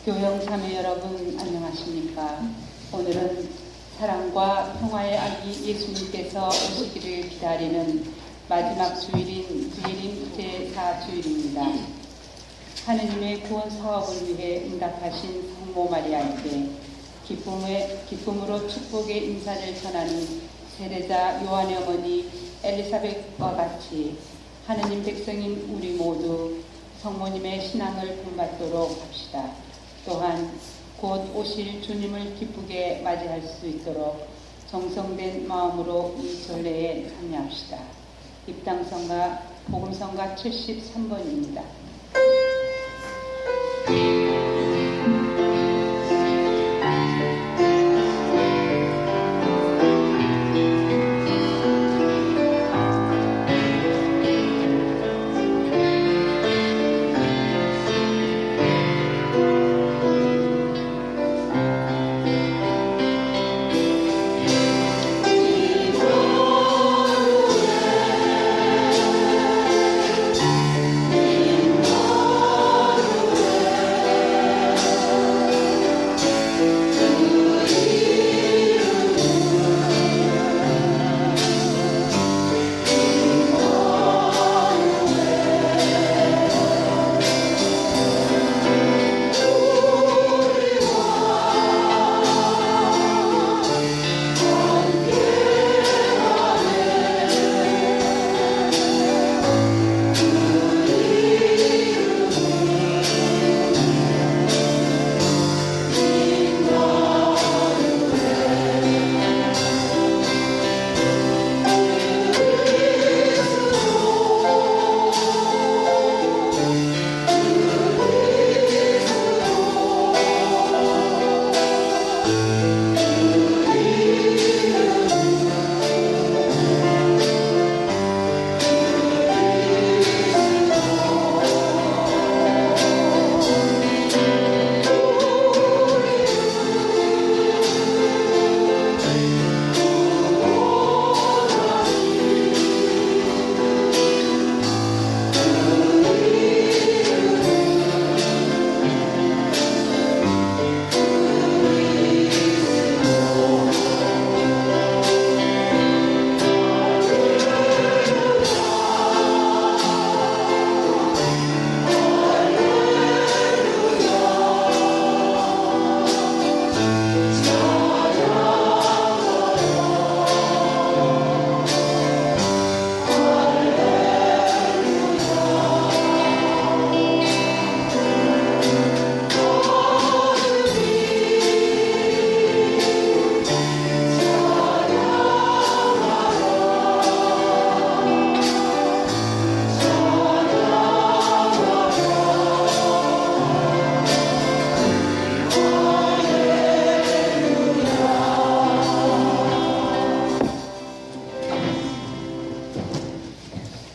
교영 자매 여러분 안녕하십니까? 오늘은 사랑과 평화의 아기 예수님께서 오시기를 기다리는 마지막 주일인 부일임 제4주일입니다. 하느님의 구원 사업을 위해 응답하신 성모 마리아에게 기쁨으로 축복의 인사를 전하는 세례자 요한의 어머니 엘리사벳과 같이 하느님 백성인 우리 모두 성모님의 신앙을 본받도록 합시다. 또한 곧 오실 주님을 기쁘게 맞이할 수 있도록 정성된 마음으로 이 전례에 참여합시다. 입당성가 복음성가 73번입니다.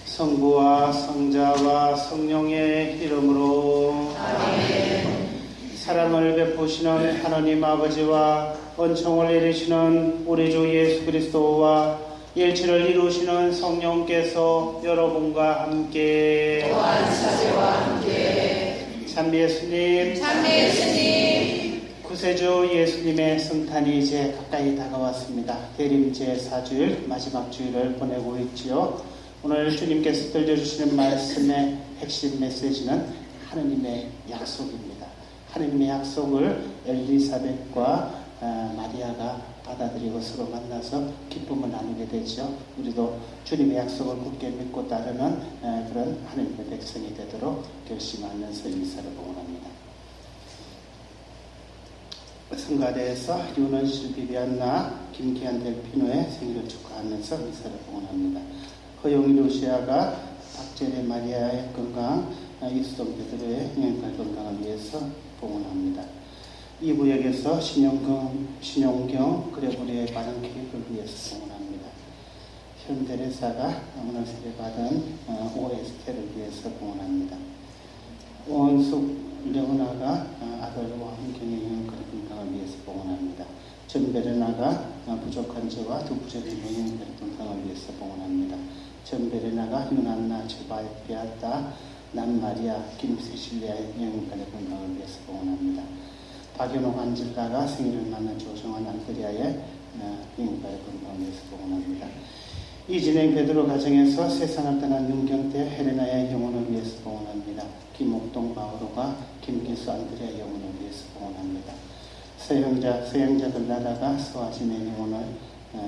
성부와 성자와 성령의 이름으로 아멘. 사랑을 베푸시는 하나님 아버지와 은총을 이루시는 우리 주 예수 그리스도와 일치를 이루시는 성령께서 여러분과 함께 또한 사제와 함께 찬미 예수님 구세주 예수님의 성탄이 이제 가까이 다가왔습니다. 대림 제4주일 마지막 주일을 보내고 있지요. 오늘 주님께서 들려주시는 말씀의 핵심 메시지는 하느님의 약속입니다. 하느님의 약속을 엘리사벳과 마리아가 받아들이고 서로 만나서 기쁨을 나누게 되죠. 우리도 주님의 약속을 굳게 믿고 따르는 그런 하느님의 백성이 되도록 결심하면서 인사를 봉헌합니다. 성가대에서 윤원실 비비안나 김기한 델피노의 생일을 축하하면서 인사를 봉헌합니다. 허용일 루시아가 박제네 마리아의 건강, 이수동 베드로의 영양발 건강을 위해서 봉헌합니다. 이부역에서 신용경 그레고리의 바른 계획을 위해서 봉헌합니다. 현대레사가 오늘 세례받은 OST를 위해서 봉헌합니다. 원숙 레오나가 아들과 환경의 영양발 건강을 위해서 봉헌합니다. 전베레나가 부족한 저와 두 부족의 영양발 건강을 위해서 봉헌합니다. 전베레나가 유난나 제바에 빼앗다 난 마리아 김세실리아의 영혼가를 건강을 위해서 봉헌합니다. 박연호 간질가가 생일을 맞는 조성환 안드리아의 영혼가를 건강을 위해서 봉헌합니다. 이진행 베드로 가정에서 세상을 떠난 윤경태 헬레나의 영혼을 위해서 봉헌합니다. 김옥동 바오로가 김기수 안드레아 영혼을 위해서 봉헌합니다. 서영자들 나라가 서아진의 영혼을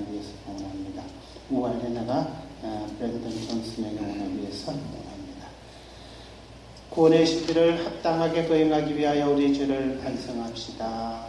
위해서 봉헌합니다. 우알레나가 브랜든 존슨의 영혼을 위해서 봉헌합니다. 구원의 시비를 합당하게 거행하기 위하여 우리 죄를 반성합시다.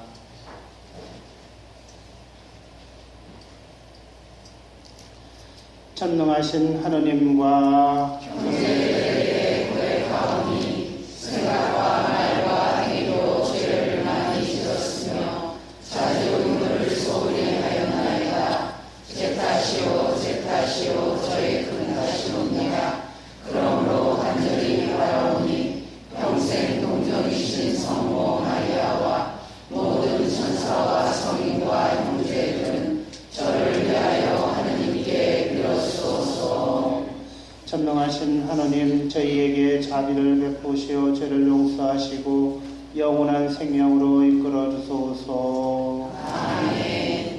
전능하신 하느님과 형제들에게 고백하오니 생각과 말과 행위로 죄를 많이 지었으며 자주 의무를 소홀히 하였나이다. 제 탓이요 제 탓이요 저의 큰 탓이옵니다. 그러므로 간절히 바라오니 평생 동정이신 성모 마리아와 모든 천사와 성인과 형제들은 저를 위하여 하느님께 빌어주소서. 전능하신 하느님, 저희에게 자비를 베푸시어 죄를 용서하시고 영원한 생명으로 이끌어 주소서. 아멘.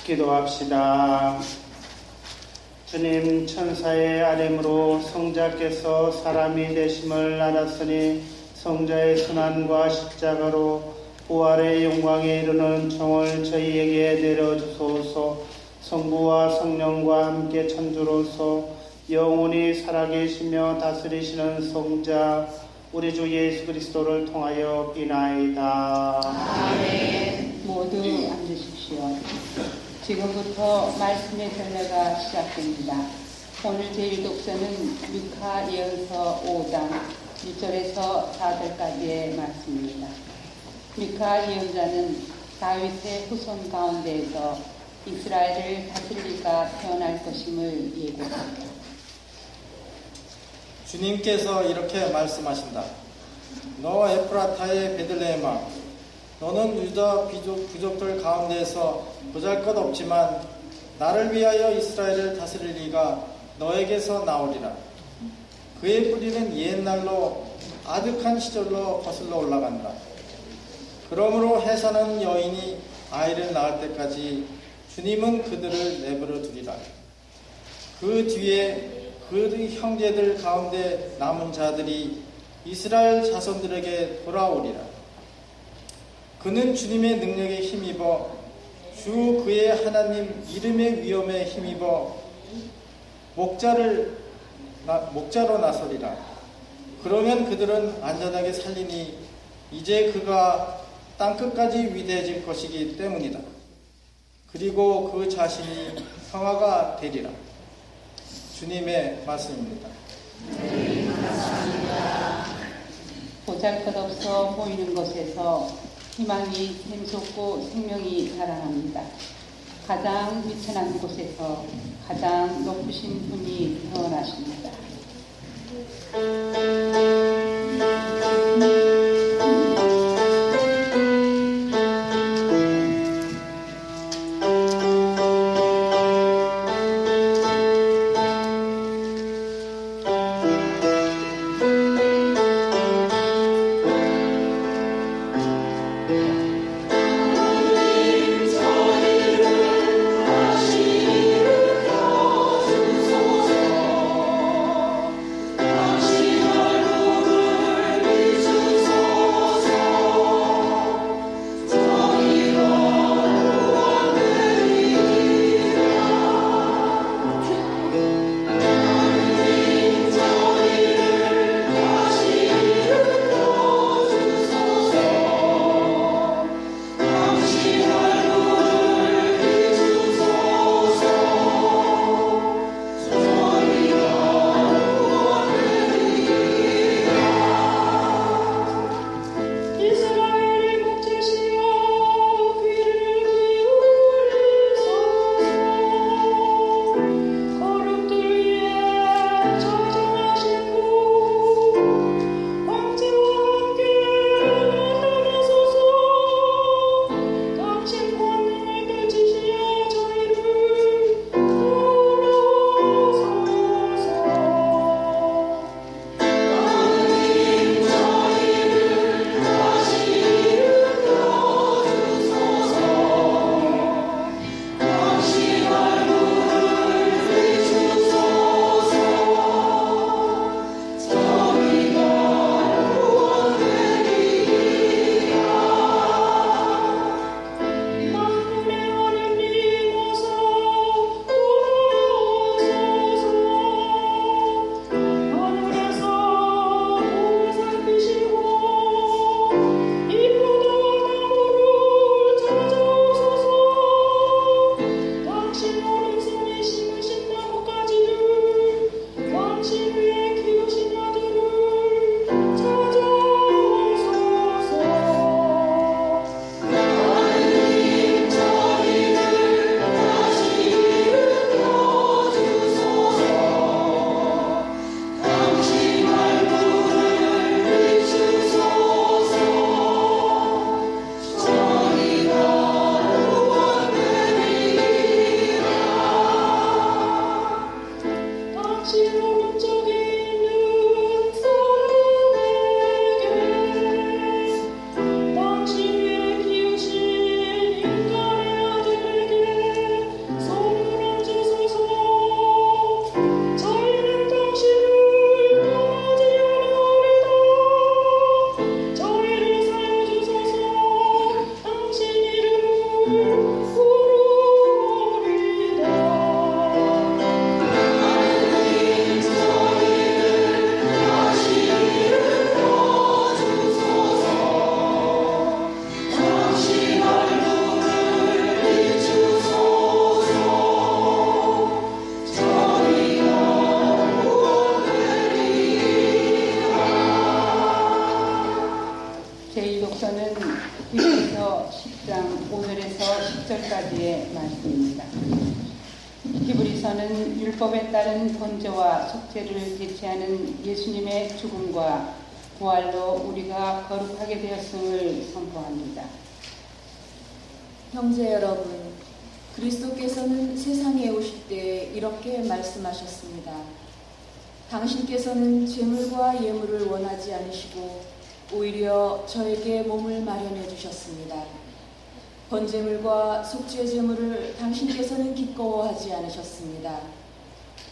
기도합시다. 주님, 천사의 아뢰므로 성자께서 사람이 되심을 알았으니 성자의 순환과 십자가로 부활의 영광에 이르는 정을 저희에게 내려주소서. 성부와 성령과 함께 천주로서 영원히 살아계시며 다스리시는 성자 우리 주 예수 그리스도를 통하여 비나이다. 아멘. 모두 앉으십시오. 지금부터 말씀의 전례가 시작됩니다. 오늘 제일 독서는 루카 예언서 5장 1절에서 4절까지의 말씀입니다. 루카 예언자는 다윗의 후손 가운데에서 이스라엘을 다스릴 이가 태어날 것임을 예고합니다. 주님께서 이렇게 말씀하신다. 너 에프라타의 베들레헴아, 너는 유다 부족들 가운데에서 보잘것없지만 나를 위하여 이스라엘을 다스릴 이가 너에게서 나오리라. 그의 뿌리는 옛날로 아득한 시절로 거슬러 올라간다. 그러므로 해사는 여인이 아이를 낳을 때까지 주님은 그들을 내버려 두리라. 그 뒤에 그 형제들 가운데 남은 자들이 이스라엘 자손들에게 돌아오리라. 그는 주님의 능력에 힘입어 주 그의 하나님 이름의 위엄에 힘입어 목자로 나서리라. 그러면 그들은 안전하게 살리니 이제 그가 땅끝까지 위대해질 것이기 때문이다. 그리고 그 자신이 평화가 되리라. 주님의 말씀입니다. 보잘것없어 보이는 것에서 희망이 샘솟고 생명이 자라납니다. 가장 미천한 곳에서 가장 높으신 분이 태어나십니다. 10절까지의 말씀입니다. 히브리서는 율법에 따른 번제와 속죄를 대체하는 예수님의 죽음과 부활로 우리가 거룩하게 되었음을 선포합니다. 형제 여러분, 그리스도께서는 세상에 오실 때 이렇게 말씀하셨습니다. 당신께서는 제물과 예물을 원하지 않으시고 오히려 저에게 몸을 마련해 주셨습니다. 번제물과 속죄 제물을 당신께서는 기꺼워하지 않으셨습니다.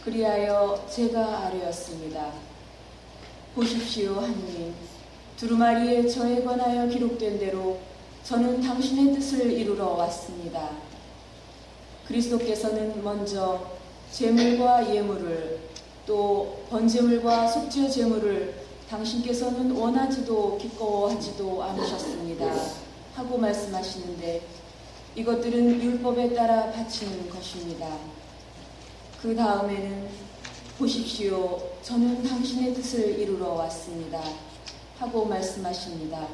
그리하여 제가 아뢰었습니다. 보십시오, 하느님. 두루마리에 저에 관하여 기록된 대로 저는 당신의 뜻을 이루러 왔습니다. 그리스도께서는 먼저 제물과 예물을 또 번제물과 속죄 제물을 당신께서는 원하지도 기꺼워하지도 않으셨습니다. 하고 말씀하시는데 이것들은 율법에 따라 바치는 것입니다. 그 다음에는 보십시오. 저는 당신의 뜻을 이루러 왔습니다. 하고 말씀하십니다.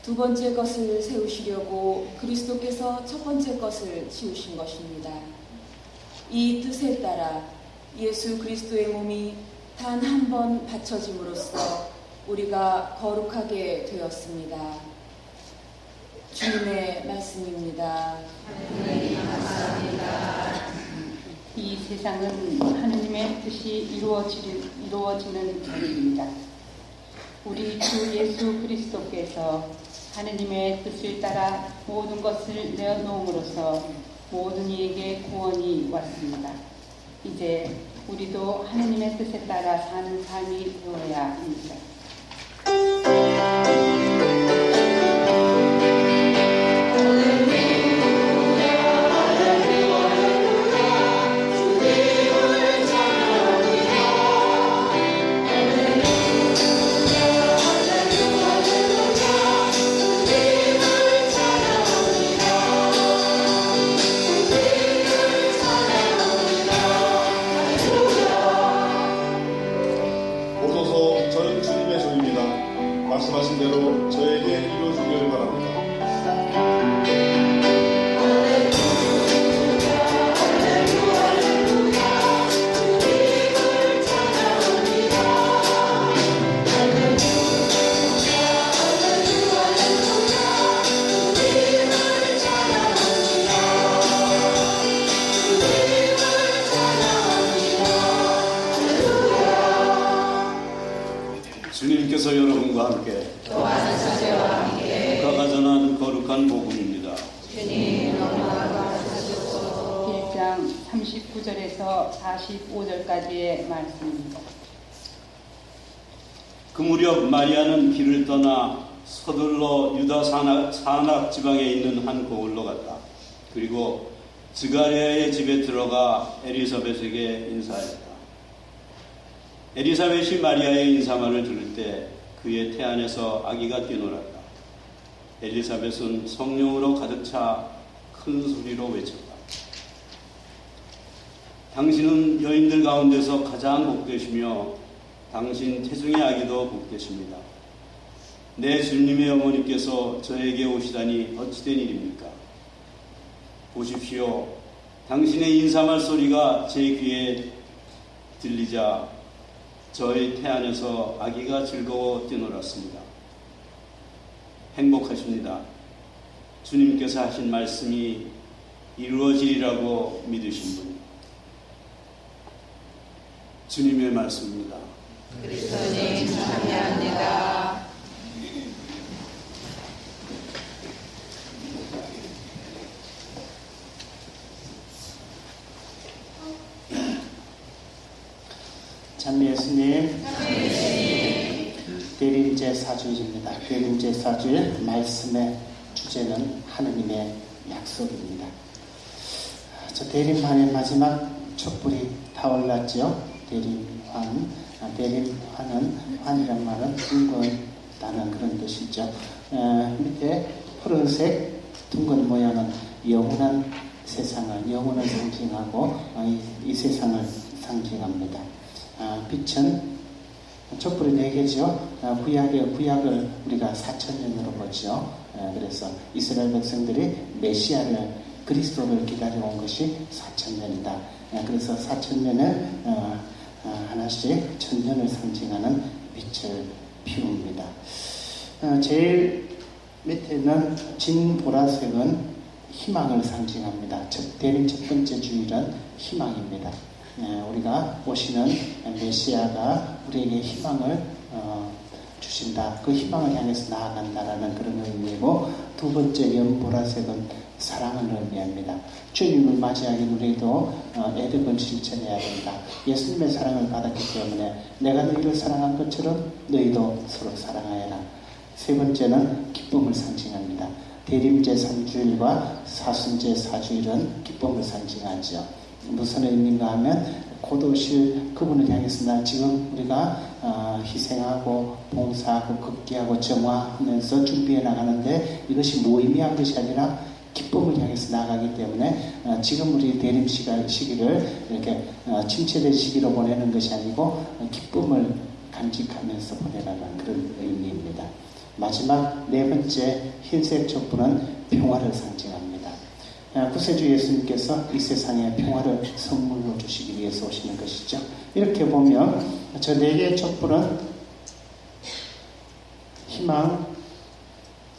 두 번째 것을 세우시려고 그리스도께서 첫 번째 것을 지우신 것입니다. 이 뜻에 따라 예수 그리스도의 몸이 단 한 번 바쳐짐으로써 우리가 거룩하게 되었습니다. 주님의 말씀입니다. 하나님 감사합니다. 이 세상은 하느님의 뜻이 이루어지는 자리입니다. 우리 주 예수 그리스도께서 하느님의 뜻을 따라 모든 것을 내어놓음으로써 모든 이에게 구원이 왔습니다. 이제 우리도 하느님의 뜻에 따라 사는 삶이 되어야 합니다. 오소서 저는 주님의 종입니다. 말씀하신 대로 저에게 이루어주기를 바랍니다. 주님께서 여러분과 함께 또한 사제와 함께 누가가 전한 거룩한 복음입니다. 주님 너무 감사하소서. 1장 39절에서 45절까지의 말씀입니다. 그 무렵 마리아는 길을 떠나 서둘러 유다 산악 지방에 있는 한 고을로 갔다. 그리고 스가랴의 집에 들어가 엘리사벳에게 인사했다. 엘리사벳이 마리아의 인사말을 들을 때 그의 태안에서 아기가 뛰놀았다. 엘리사벳은 성령으로 가득 차 큰 소리로 외쳤다. 당신은 여인들 가운데서 가장 복되시며 당신 태중의 아기도 복되십니다. 내 주님의 어머니께서 저에게 오시다니 어찌된 일입니까? 보십시오. 당신의 인사말 소리가 제 귀에 들리자 저의 태안에서 아기가 즐거워 뛰놀았습니다. 행복하십니다. 주님께서 하신 말씀이 이루어지리라고 믿으신 분. 주님의 말씀입니다. 그리스도님 찬양합니다. 찬미 예수님, 대림제 4주일입니다. 대림제 4주일 말씀의 주제는 하느님의 약속입니다. 저 대림환의 마지막 촛불이 타올랐죠. 대림환, 대림환은 환이란 말은 둥근다는 그런 뜻이죠. 밑에 푸른색 둥근 모양은 영원한 세상을, 영원을 상징하고 이 세상을 상징합니다. 빛은 촛불이 4개죠. 구약을 우리가 4,000년으로 보죠. 그래서 이스라엘 백성들이 메시아를 그리스도를 기다려온 것이 4,000년이다. 그래서 4,000년을 하나씩 1,000년을 상징하는 빛을 피웁니다. 제일 밑에는 진 보라색은 희망을 상징합니다. 대림 첫 번째 주일은 희망입니다. 우리가 오시는 메시아가 우리에게 희망을 주신다. 그 희망을 향해서 나아간다라는 그런 의미이고, 두 번째 연보라색은 사랑을 의미합니다. 주님을 맞이하기 우리도 애덕을 실천해야 된다. 예수님의 사랑을 받았기 때문에 내가 너희를 사랑한 것처럼 너희도 서로 사랑하여라. 세 번째는 기쁨을 상징합니다. 대림제 3주일과 사순제 4주일은 기쁨을 상징하죠. 무슨 의미인가 하면 곧 오실 그분을 향해서 나 지금 우리가 희생하고 봉사하고 극기하고 정화하면서 준비해 나가는데 이것이 무의미한 것이 아니라 기쁨을 향해서 나가기 때문에 지금 우리 대림 시기를 이렇게 침체된 시기로 보내는 것이 아니고 기쁨을 간직하면서 보내라는 그런 의미입니다. 마지막 네 번째 흰색 촛불은 평화를 상징합니다. 구세주 예수님께서 이 세상에 평화를 선물로 주시기 위해서 오시는 것이죠. 이렇게 보면 저 네 개의 촛불은 희망,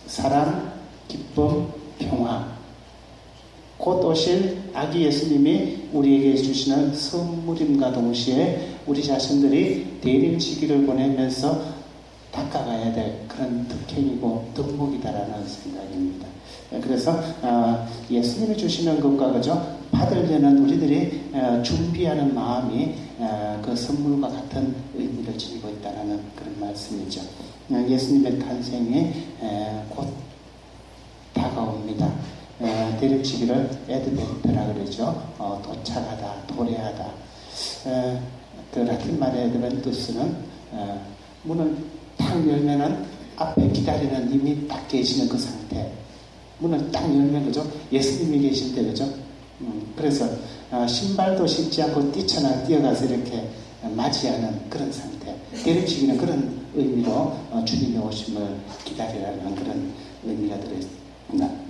사랑, 기쁨, 평화, 곧 오실 아기 예수님이 우리에게 주시는 선물임과 동시에 우리 자신들이 대림 시기를 보내면서 닦아가야 될 그런 특행이고 덕목이다라는 생각입니다. 그래서 예수님이 주시는 것과 그죠? 받으려는 우리들이 준비하는 마음이 그 선물과 같은 의미를 지니고 있다는 그런 말씀이죠. 예수님의 탄생이 곧 다가옵니다. 대립시기를 에드벤트라 그러죠. 도착하다, 도래하다. 그 라틴 말의 에드벤투스는 문을 딱 열면은 앞에 기다리는 님이 딱 계시는 그 상태. 문을 딱 열면 그죠? 예수님이 계실 때 그죠? 그래서 신발도 신지 않고 뛰어가서 이렇게 맞이하는 그런 상태. 대립시기는 그런 의미로 주님의 오심을 기다리라는 그런 의미가 들어있습니다.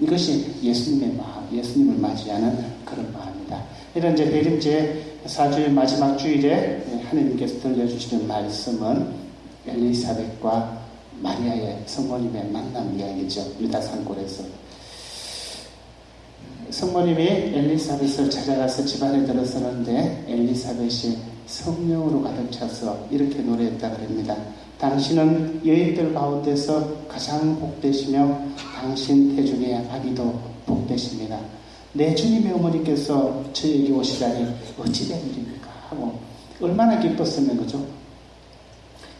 이것이 예수님의 마음, 예수님을 맞이하는 그런 마음이다. 이런 이제 대림제 4주일 마지막 주일에 하느님께서 들려주시는 말씀은 엘리사벳과 마리아의 성모님의 만남 이야기죠. 유다 산골에서 성모님이 엘리사벳을 찾아가서 집안에 들어서는데 엘리사벳이 성령으로 가득 차서 이렇게 노래했다 그럽니다. 당신은 여인들 가운데서 가장 복되시며 당신 태중의 아기도 복되십니다. 내 주님의 어머니께서 저에게 오시다니 어찌 된 일입니까? 하고 얼마나 기뻤으면 그죠?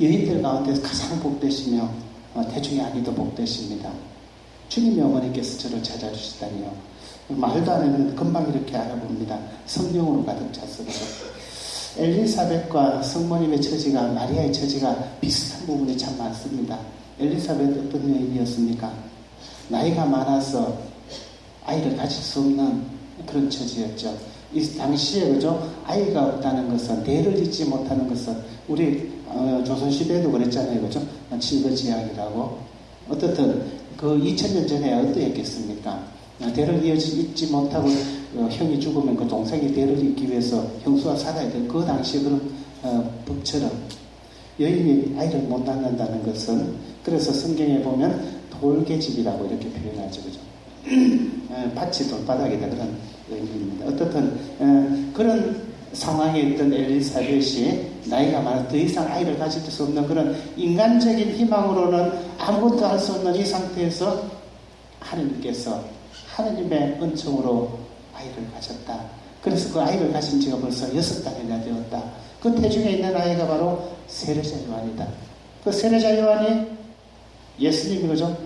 여인들 가운데서 가장 복되시며 태중의 아기도 복되십니다. 주님의 어머니께서 저를 찾아주시다니요. 말도 안 했는데 금방 이렇게 알아봅니다. 성령으로 가득 찼어. 엘리사벳과 성모님의 처지가 마리아의 처지가 비슷한 부분이 참 많습니다. 엘리사벳 어떤 여인이었습니까? 나이가 많아서 아이를 가질 수 없는 그런 처지였죠. 이 당시에 그죠? 아이가 없다는 것은 대를 잇지 못하는 것은 우리 조선시대에도 그랬잖아요. 그죠? 칠거지약이라고. 어떻든 그 2000년 전에 어떠했겠습니까? 대를 잇지 못하고 형이 죽으면 그 동생이 대를 잇기 위해서 형수와 살아야 될 그 당시 그런 법처럼 여인이 아이를 못 낳는다는 것은 그래서 성경에 보면 돌계집이라고 이렇게 표현하죠. 그죠? 밭이 돌바닥이다 그런 의미입니다. 어떻든 그런 상황에 있던 엘리사벳이 나이가 많아 더 이상 아이를 가질 수 없는 그런 인간적인 희망으로는 아무것도 할 수 없는 이 상태에서 하느님께서 하느님의 은총으로 아이를 가졌다. 그래서 그 아이를 가진 지가 벌써 6달이나 되었다. 그 태중에 있는 아이가 바로 세례자 요한이다. 그 세례자 요한이 예수님이 그죠?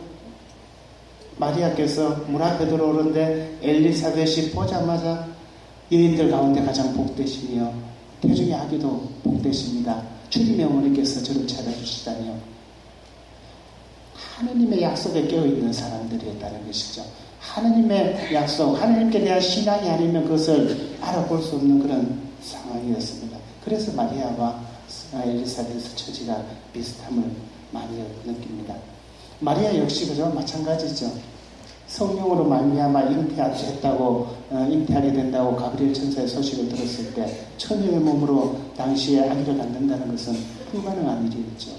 마리아께서 문 앞에 들어오는데 엘리사벳이 보자마자 여인들 가운데 가장 복되시며 태중의 아기도 복되십니다. 주님의 어머니께서 저를 찾아주시다니요. 하느님의 약속에 깨어있는 사람들이었다는 것이죠. 하느님의 약속, 하느님께 대한 신앙이 아니면 그것을 알아볼 수 없는 그런 상황이었습니다. 그래서 마리아와 엘리사벳의 처지가 비슷함을 많이 느낍니다. 마리아 역시 그죠? 마찬가지죠. 성령으로 말미암아 잉태하게 된다고 가브리엘 천사의 소식을 들었을 때 처녀의 몸으로 당시에 아기를 낳는다는 것은 불가능한 일이었죠.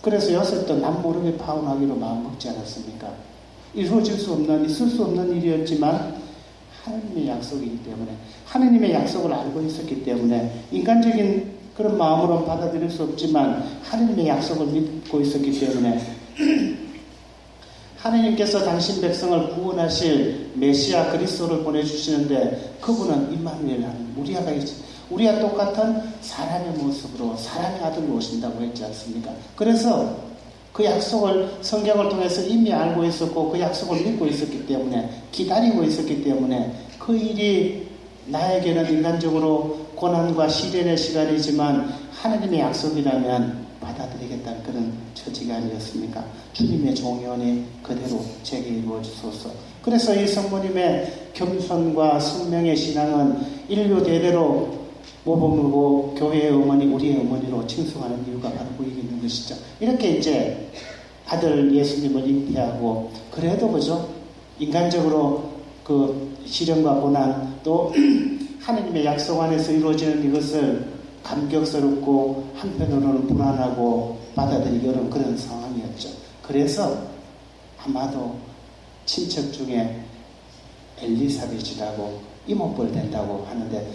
그래서 요셉도 남 모르게 파혼하기로 마음먹지 않았습니까? 이루어질 수 없는, 있을 수 없는 일이었지만 하나님의 약속이기 때문에, 하나님의 약속을 알고 있었기 때문에, 인간적인 그런 마음으로는 받아들일 수 없지만 하나님의 약속을 믿고 있었기 때문에 하나님께서 당신 백성을 구원하실 메시아 그리스도를 보내주시는데, 그분은 임마누엘 하는 우리와 똑같은 사람의 모습으로 사람의 아들로 오신다고 했지 않습니까? 그래서 그 약속을 성경을 통해서 이미 알고 있었고 그 약속을 믿고 있었기 때문에, 기다리고 있었기 때문에, 그 일이 나에게는 인간적으로 고난과 시련의 시간이지만 하나님의 약속이라면 받아들이겠다는 그런 처지가 아니었습니까? 주님의 종연이 그대로 제게 이루어지소서. 그래서 이 성모님의 겸손과 성명의 신앙은 인류 대대로 모범이고 교회의 어머니, 우리의 어머니로 칭송하는 이유가 바로 거기 있는 것이죠. 이렇게 이제 아들 예수님을 잉태하고, 그래도 그죠? 인간적으로 그 시련과 고난, 또 하나님의 약속 안에서 이루어지는 이것을 감격스럽고 한편으로는 불안하고 받아들이기 어려운 그런 상황이었죠. 그래서 아마도 친척 중에 엘리사벳이라고 이모뻘 된다고 하는데,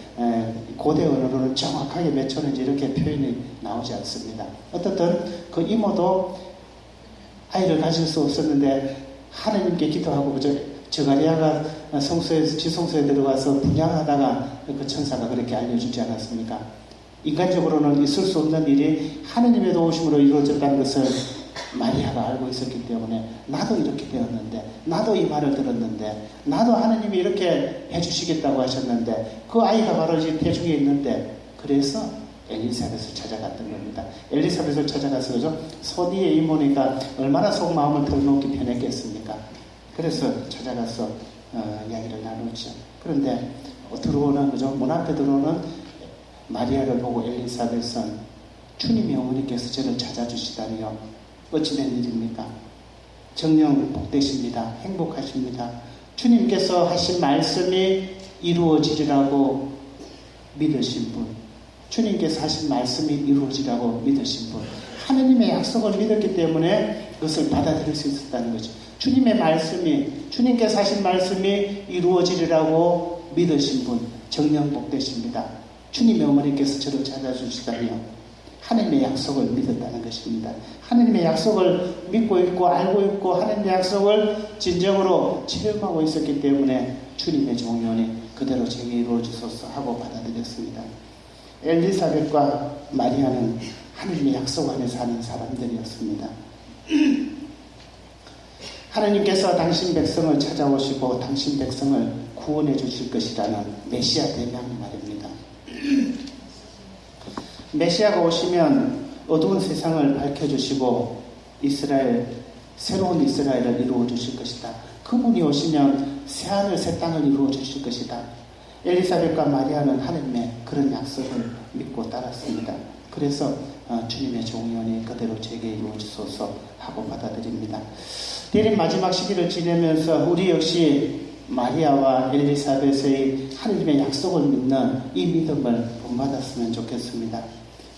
고대 언어로는 정확하게 몇 초는지 이렇게 표현이 나오지 않습니다. 어떻든 그 이모도 아이를 가질 수 없었는데 하나님께 기도하고, 그저 저가리아가 지성소에 들어가서 분양하다가 그 천사가 그렇게 알려주지 않았습니까? 인간적으로는 있을 수 없는 일이 하나님의 도우심으로 이루어졌다는 것을 마리아가 알고 있었기 때문에, 나도 이렇게 되었는데, 나도 이 말을 들었는데, 나도 하나님이 이렇게 해주시겠다고 하셨는데, 그 아이가 바로 지금 태중에 있는데, 그래서 엘리사벳을 찾아갔던 겁니다. 엘리사벳을 찾아가서, 그죠? 손이의 이모니까 얼마나 속마음을 털어놓기 편했겠습니까? 그래서 찾아가서 이야기를 나누죠. 그런데 들어오는, 그죠? 문 앞에 들어오는 마리아를 보고 엘리사벳은 주님의 어머니께서 저를 찾아주시다니요, 어찌된 일입니까? 정녕 복되십니다. 행복하십니다. 주님께서 하신 말씀이 이루어지리라고 믿으신 분, 주님께서 하신 말씀이 이루어지라고 믿으신 분, 하나님의 약속을 믿었기 때문에 그것을 받아들일 수 있었다는 거죠. 주님의 말씀이, 주님께서 하신 말씀이 이루어지리라고 믿으신 분, 정녕 복되십니다. 주님의 어머니께서 저를 찾아주시다니요, 하나님의 약속을 믿었다는 것입니다. 하나님의 약속을 믿고 있고 알고 있고 하나님의 약속을 진정으로 체험하고 있었기 때문에 주님의 종연이 그대로 제게 이루어지소서 하고 받아들였습니다. 엘리사벳과 마리아는 하나님의 약속 안에 사는 사람들이었습니다. 하나님께서 당신 백성을 찾아오시고 당신 백성을 구원해 주실 것이라는 메시아 대명이 말입니다. 메시아가 오시면 어두운 세상을 밝혀주시고 새로운 이스라엘을 이루어 주실 것이다. 그분이 오시면 새하늘 새 땅을 이루어 주실 것이다. 엘리사벳과 마리아는 하나님의 그런 약속을 믿고 따랐습니다. 그래서 주님의 종연이 그대로 제게 이루어지소서 하고 받아들입니다. 대림 마지막 시기를 지내면서 우리 역시 마리아와 엘리사벳의 하나님의 약속을 믿는 이 믿음을 본받았으면 좋겠습니다.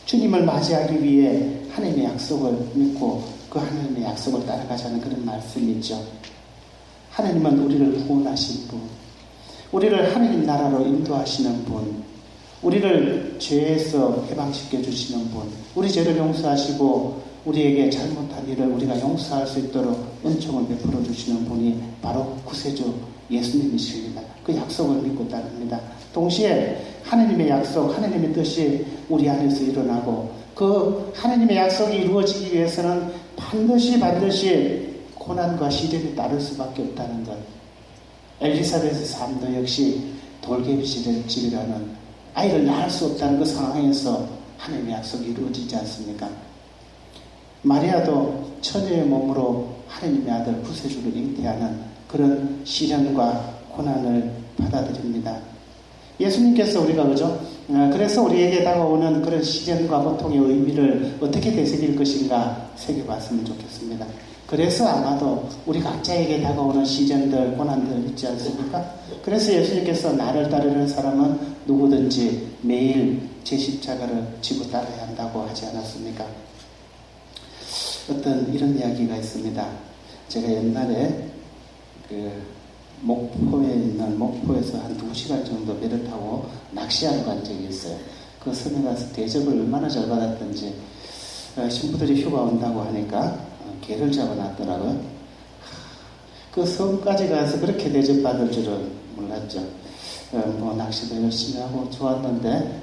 주님을 맞이하기 위해 하나님의 약속을 믿고 그 하나님의 약속을 따라가자는 그런 말씀이 있죠. 하나님은 우리를 구원하신 분, 우리를 하나님 나라로 인도하시는 분, 우리를 죄에서 해방시켜 주시는 분, 우리 죄를 용서하시고 우리에게 잘못한 일을 우리가 용서할 수 있도록 은총을 베풀어 주시는 분이 바로 구세주 예수님이십니다. 그 약속을 믿고 따릅니다. 동시에 하나님의 약속, 하나님의 뜻이 우리 안에서 일어나고 그 하나님의 약속이 이루어지기 위해서는 반드시 고난과 시련이 따를 수밖에 없다는 것. 엘리사벳의 삶도 역시 돌개비집이라는 아이를 낳을 수 없다는 그 상황에서 하나님의 약속이 이루어지지 않습니까? 마리아도 처녀의 몸으로 하나님의 아들 구세주를 잉태하는 그런 시련과 고난을 받아들입니다. 예수님께서 우리가 그죠? 그래서 우리에게 다가오는 그런 시련과 고통의 의미를 어떻게 되새길 것인가 새겨봤으면 좋겠습니다. 그래서 아마도 우리 각자에게 다가오는 시련들, 고난들 있지 않습니까? 그래서 예수님께서 나를 따르는 사람은 누구든지 매일 제 십자가를 지고 따라야 한다고 하지 않았습니까? 어떤 이런 이야기가 있습니다. 제가 옛날에 목포에서 한 2시간 정도 배를 타고 낚시하러 간 적이 있어요. 그 섬에 가서 대접을 얼마나 잘 받았던지 신부들이 휴가 온다고 하니까 개를 잡아놨더라고요. 그 섬까지 가서 그렇게 대접받을 줄은 몰랐죠. 낚시도 열심히 하고 좋았는데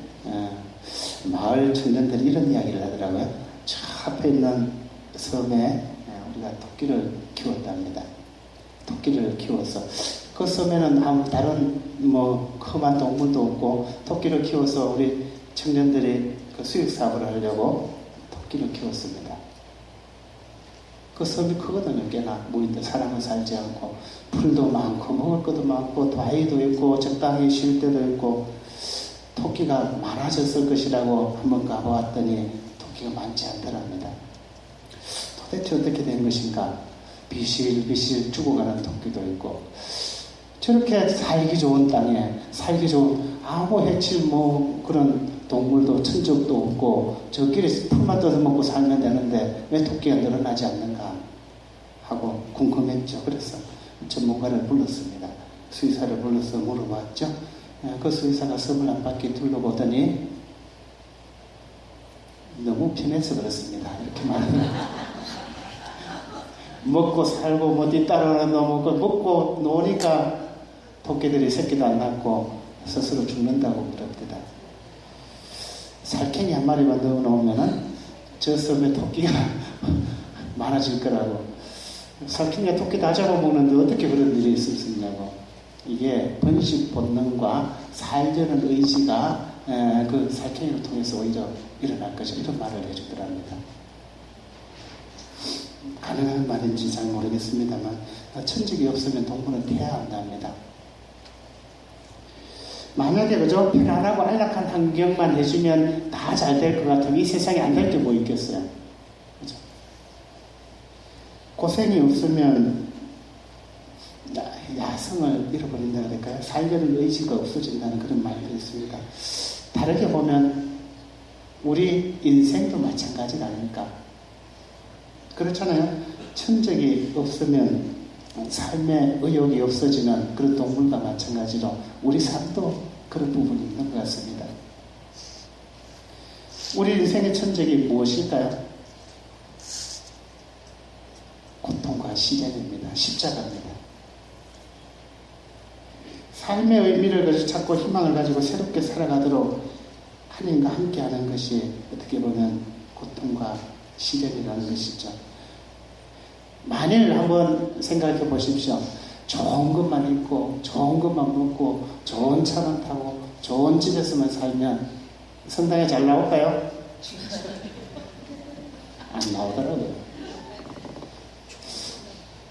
마을 청년들이 이런 이야기를 하더라고요. 저 앞에 있는 섬에 우리가 토끼를 키웠답니다. 토끼를 키워서 그 섬에는 아무 다른 험한 동물도 없고 토끼를 키워서 우리 청년들이 그 수익 사업을 하려고 토끼를 키웠습니다. 그 섬이 크거든요. 꽤나 무인도 사람은 살지 않고 풀도 많고 먹을 것도 많고 바위도 있고 적당히 쉴 때도 있고 토끼가 많아졌을 것이라고 한번 가보았더니 토끼가 많지 않더랍니다. 도대체 어떻게 된 것인가? 비실비실 죽어가는 토끼도 있고 저렇게 살기 좋은 땅에 살기 좋은 아무 해칠 그런 동물도 천적도 없고 저끼리 풀만 뜯어 먹고 살면 되는데 왜 토끼가 늘어나지 않는가 하고 궁금했죠. 그래서 전문가를 불렀습니다. 수의사를 불러서 물어봤죠. 그 수의사가 섬을 한 바퀴 둘러보더니 너무 편해서 그렇습니다. 이렇게 말합니다. 먹고 살고 뒤따라 먹고 노니까 토끼들이 새끼도 안 낳고 스스로 죽는다고 그럽니다. 살쾡이 한 마리만 넣어놓으면은 저 섬에 토끼가 많아질 거라고. 살쾡이가 토끼 다 잡아먹는데 어떻게 그런 일이 있을 수 있냐고. 이게 번식 본능과 살려는 의지가 그 살쾡이를 통해서 오히려 일어날 것이 이런 말을 해주더랍니다. 가능한 말인지 잘 모르겠습니다만 천직이 없으면 동물은 태어야 한답니다. 만약에 그저 편안하고 안락한 환경만 해주면 다 잘 될 것 같으면 이 세상에 안 될 게 뭐 있겠어요. 그죠? 고생이 없으면 야성을 잃어버린다 그럴까요? 살려는 의지가 없어진다는 그런 말도 있습니다. 다르게 보면 우리 인생도 마찬가지가 아닐까. 그렇잖아요. 천적이 없으면 삶의 의욕이 없어지는 그런 동물과 마찬가지로 우리 삶도 그런 부분이 있는 것 같습니다. 우리 인생의 천적이 무엇일까요? 고통과 시련입니다. 십자가입니다. 삶의 의미를 찾고 희망을 가지고 새롭게 살아가도록 하나님과 함께하는 것이 어떻게 보면 고통과 시련이라는 것이죠. 만일 한번 생각해 보십시오. 좋은 것만 입고 좋은 것만 먹고 좋은 차만 타고 좋은 집에서만 살면 성당에 잘 나올까요? 안 나오더라고요.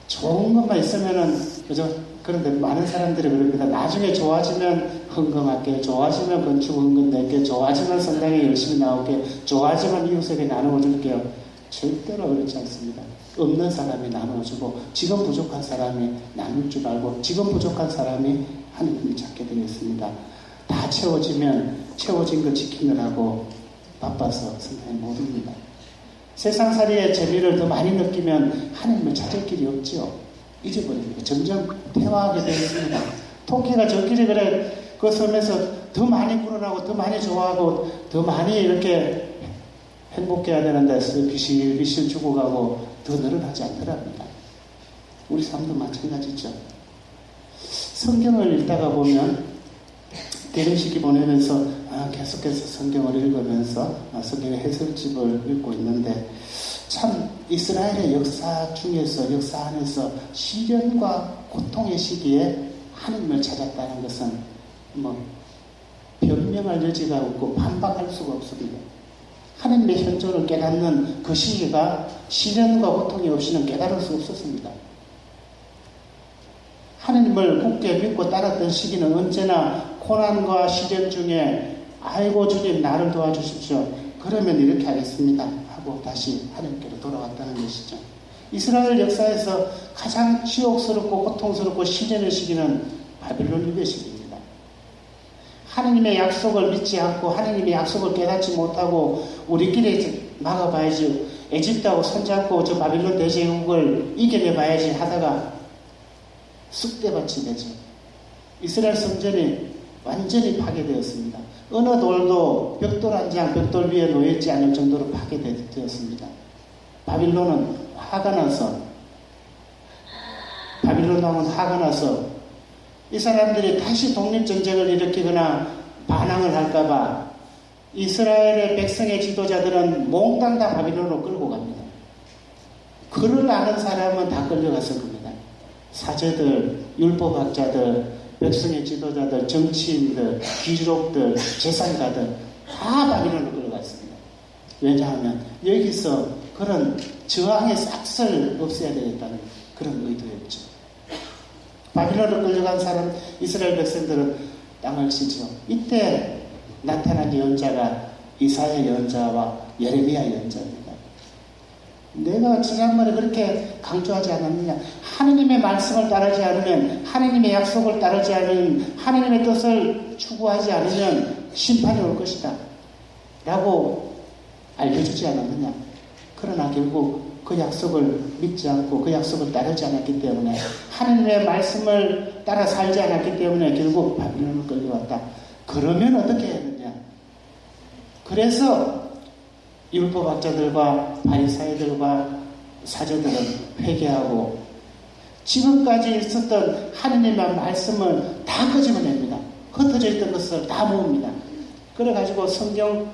좋은 것만 있으면은 그죠? 그런데 많은 사람들이 그럽니다. 나중에 좋아지면 헌금할게, 좋아지면 건축 헌금 낼게, 좋아지면 성당에 열심히 나올게, 좋아지면 이웃에게 나누어 줄게요. 절대로 그렇지 않습니다. 없는 사람이 나눠주고 지금 부족한 사람이 나눌 줄 알고 지금 부족한 사람이 하나님을 찾게 되겠습니다. 다 채워지면 채워진 거 지키느라고 바빠서 성당에 못 옵니다. 세상살이의 재미를 더 많이 느끼면 하나님을 찾을 길이 없죠. 잊어버립니다. 점점 퇴화하게 되겠습니다. 토끼가 저끼리 그래 그 섬에서 더 많이 불어나고 더 많이 좋아하고 더 많이 이렇게 행복해야 되는데 비실비실 죽어가고 더 늘어나지 않더랍니다. 우리 삶도 마찬가지죠. 성경을 읽다가 보면 대림식이 보내면서 계속해서 성경을 읽으면서 성경의 해설집을 읽고 있는데 참 이스라엘의 역사 중에서 역사 안에서 시련과 고통의 시기에 하나님을 찾았다는 것은 변명할 여지가 없고 반박할 수가 없습니다. 하나님의 현존을 깨닫는 그 시기가 시련과 고통이 없이는 깨달을 수 없었습니다. 하나님을 굳게 믿고 따랐던 시기는 언제나 고난과 시련 중에 아이고 주님 나를 도와주십시오. 그러면 이렇게 하겠습니다 하고 다시 하나님께로 돌아왔다는 것이죠. 이스라엘 역사에서 가장 지옥스럽고 고통스럽고 시련의 시기는 바빌론 유배 시기입니다. 하느님의 약속을 믿지 않고 하느님의 약속을 깨닫지 못하고 우리끼리 막아봐야지, 에집트하고 손잡고 저 바빌론 대제국을 이겨내봐야지 하다가 쑥대밭이 되죠. 이스라엘 성전이 완전히 파괴되었습니다. 어느 돌도 벽돌 한 장, 벽돌 위에 놓여있지 않을 정도로 파괴되었습니다. 바빌론 왕은 화가 나서 이 사람들이 다시 독립전쟁을 일으키거나 반항을 할까봐 이스라엘의 백성의 지도자들은 몽땅 다 바빌론으로 끌고 갑니다. 그를 아는 사람은 다 끌려갔을 겁니다. 사제들, 율법학자들, 백성의 지도자들, 정치인들, 귀족들, 재산가들 다 바빌론으로 끌려갔습니다. 왜냐하면 여기서 그런 저항의 싹을 없애야 되겠다는 그런 의도였죠. 바빌론으로 끌려간 사람, 이스라엘 백성들은 땅을 치죠. 이때 나타난 예언자가 이사야 예언자와 예레미야 예언자입니다. 내가 지난번에 그렇게 강조하지 않았느냐. 하느님의 말씀을 따르지 않으면, 하느님의 약속을 따르지 않으면, 하느님의 뜻을 추구하지 않으면 심판이 올 것이다 라고 알려주지 않았느냐. 그러나 결국 그 약속을 믿지 않고 그 약속을 따르지 않았기 때문에, 하느님의 말씀을 따라 살지 않았기 때문에 결국 바빌론을 끌려왔다. 그러면 어떻게 했느냐. 그래서 율법학자들과 바리사이들과 사제들은 회개하고 지금까지 있었던 하느님의 말씀을 다 끄집어냅니다. 흩어져 있던 것을 다 모읍니다. 그래가지고 성경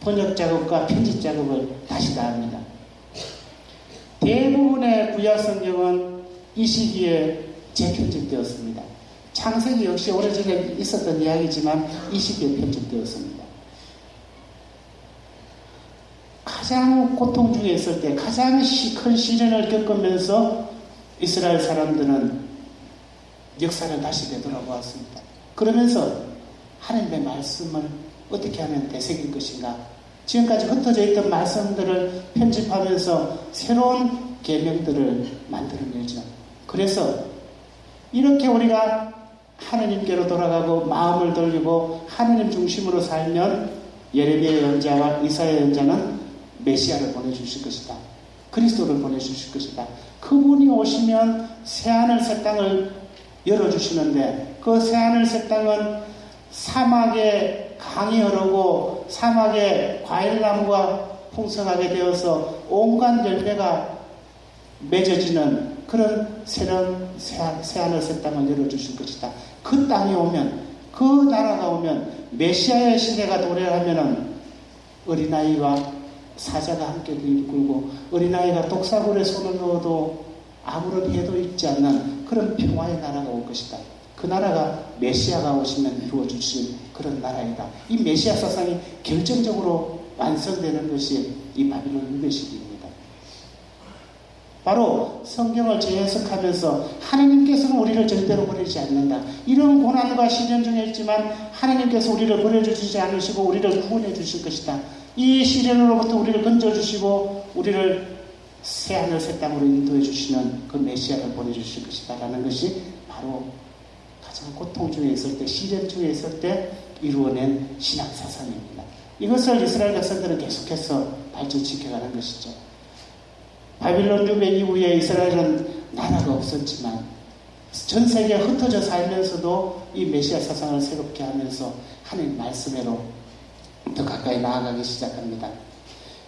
번역 작업과 편집 작업을 다시 다 합니다. 대부분의 구약 성경은 이 시기에 재편집되었습니다. 창세기 역시 오래전에 있었던 이야기지만 이 시기에 편집되었습니다. 가장 고통 중에 있을 때, 가장 큰 시련을 겪으면서 이스라엘 사람들은 역사를 다시 되돌아보았습니다. 그러면서 하나님의 말씀을 어떻게 하면 되새길 것인가, 지금까지 흩어져 있던 말씀들을 편집하면서 새로운 계명들을 만들어내죠. 그래서 이렇게 우리가 하느님께로 돌아가고 마음을 돌리고 하느님 중심으로 살면 예레미야 예언자와 이사야 예언자는 메시아를 보내주실 것이다. 그리스도를 보내주실 것이다. 그분이 오시면 새하늘 새 땅을 열어주시는데, 그 새하늘 새 땅은 사막에 강이 흐르고 사막에 과일나무가 풍성하게 되어서 온갖 열매가 맺어지는 그런 새로운 새하늘 새 땅을 열어주실 것이다. 그 땅이 오면, 그 나라가 오면, 메시아의 시대가 도래하면은 어린아이와 사자가 함께 이끌고 어린아이가 독사굴에 손을 넣어도 아무런 해도 있지 않는 그런 평화의 나라가 올 것이다. 그 나라가 메시아가 오시면 이루어주실 그런 나라이다. 이 메시아 사상이 결정적으로 완성되는 것이 이 바빌론 유배 시기입니다. 바로 성경을 재해석하면서 하나님께서는 우리를 절대로 버리지 않는다. 이런 고난과 시련 중에 있지만 하나님께서 우리를 버려주시지 않으시고 우리를 구원해 주실 것이다. 이 시련으로부터 우리를 건져주시고 우리를 새하늘 새 땅으로 인도해 주시는 그 메시아를 보내주실 것이다 라는 것이 바로 가장 고통 중에 있을 때, 시련 중에 있을 때 이루어낸 신앙사상입니다. 이것을 이스라엘 백성들은 계속해서 발전시켜가는 것이죠. 바빌론 유배 이후에 이스라엘은 나라가 없었지만 전 세계에 흩어져 살면서도 이 메시아 사상을 새롭게 하면서 하나님 말씀으로 더 가까이 나아가기 시작합니다.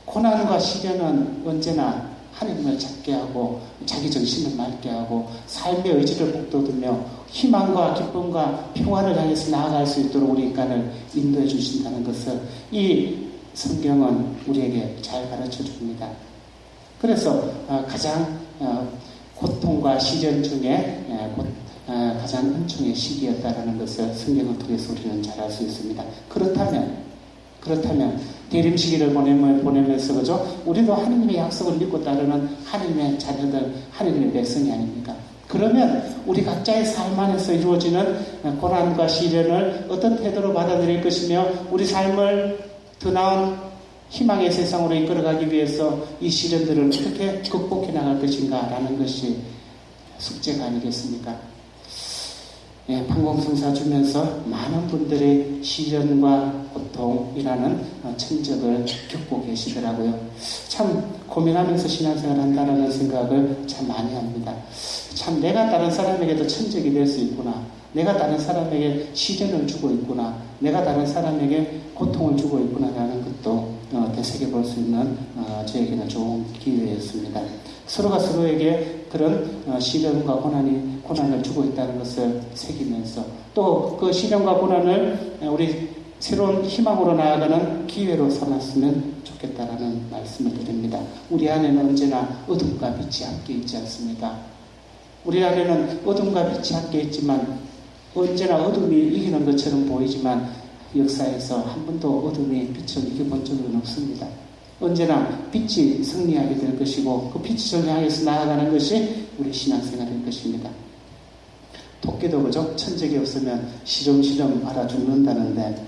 고난과 시련은 언제나 하나님을 찾게 하고 자기 정신을 맑게 하고 삶의 의지를 북돋우며 희망과 기쁨과 평화를 향해서 나아갈 수 있도록 우리 인간을 인도해 주신다는 것을 이 성경은 우리에게 잘 가르쳐 줍니다. 그래서 가장 고통과 시련 중에 가장 은총의 시기였다라는 것을 성경을 통해서 우리는 잘 알 수 있습니다. 그렇다면 대림 시기를 보내면서 그죠? 우리도 하느님의 약속을 믿고 따르는 하느님의 자녀들, 하느님의 백성이 아닙니까? 그러면 우리 각자의 삶 안에서 이루어지는 고난과 시련을 어떤 태도로 받아들일 것이며 우리 삶을 더 나은 희망의 세상으로 이끌어가기 위해서 이 시련들을 어떻게 극복해 나갈 것인가라는 것이 숙제가 아니겠습니까? 예, 판공성사 주면서 많은 분들이 시련과 고통이라는 천적을 겪고 계시더라고요. 참 고민하면서 신앙생활 한다는 생각을 참 많이 합니다. 참 내가 다른 사람에게도 천적이 될 수 있구나. 내가 다른 사람에게 시련을 주고 있구나. 내가 다른 사람에게 고통을 주고 있구나라는 것도 되새겨볼 수 있는 저에게는 좋은 기회였습니다. 서로가 서로에게 그런 시련과 고난을 주고 있다는 것을 새기면서 또 그 시련과 고난을 우리 새로운 희망으로 나아가는 기회로 삼았으면 좋겠다라는 말씀을 드립니다. 우리 안에는 언제나 어둠과 빛이 함께 있지 않습니까? 우리 안에는 어둠과 빛이 함께 있지만 언제나 어둠이 이기는 것처럼 보이지만 역사에서 한 번도 어둠이 빛을 이겨본 적은 없습니다. 언제나 빛이 승리하게 될 것이고 그 빛을 향해서 나아가는 것이 우리 신앙생활일 것입니다. 토끼도 그죠? 천적이 없으면 시름시름 알아 죽는다는데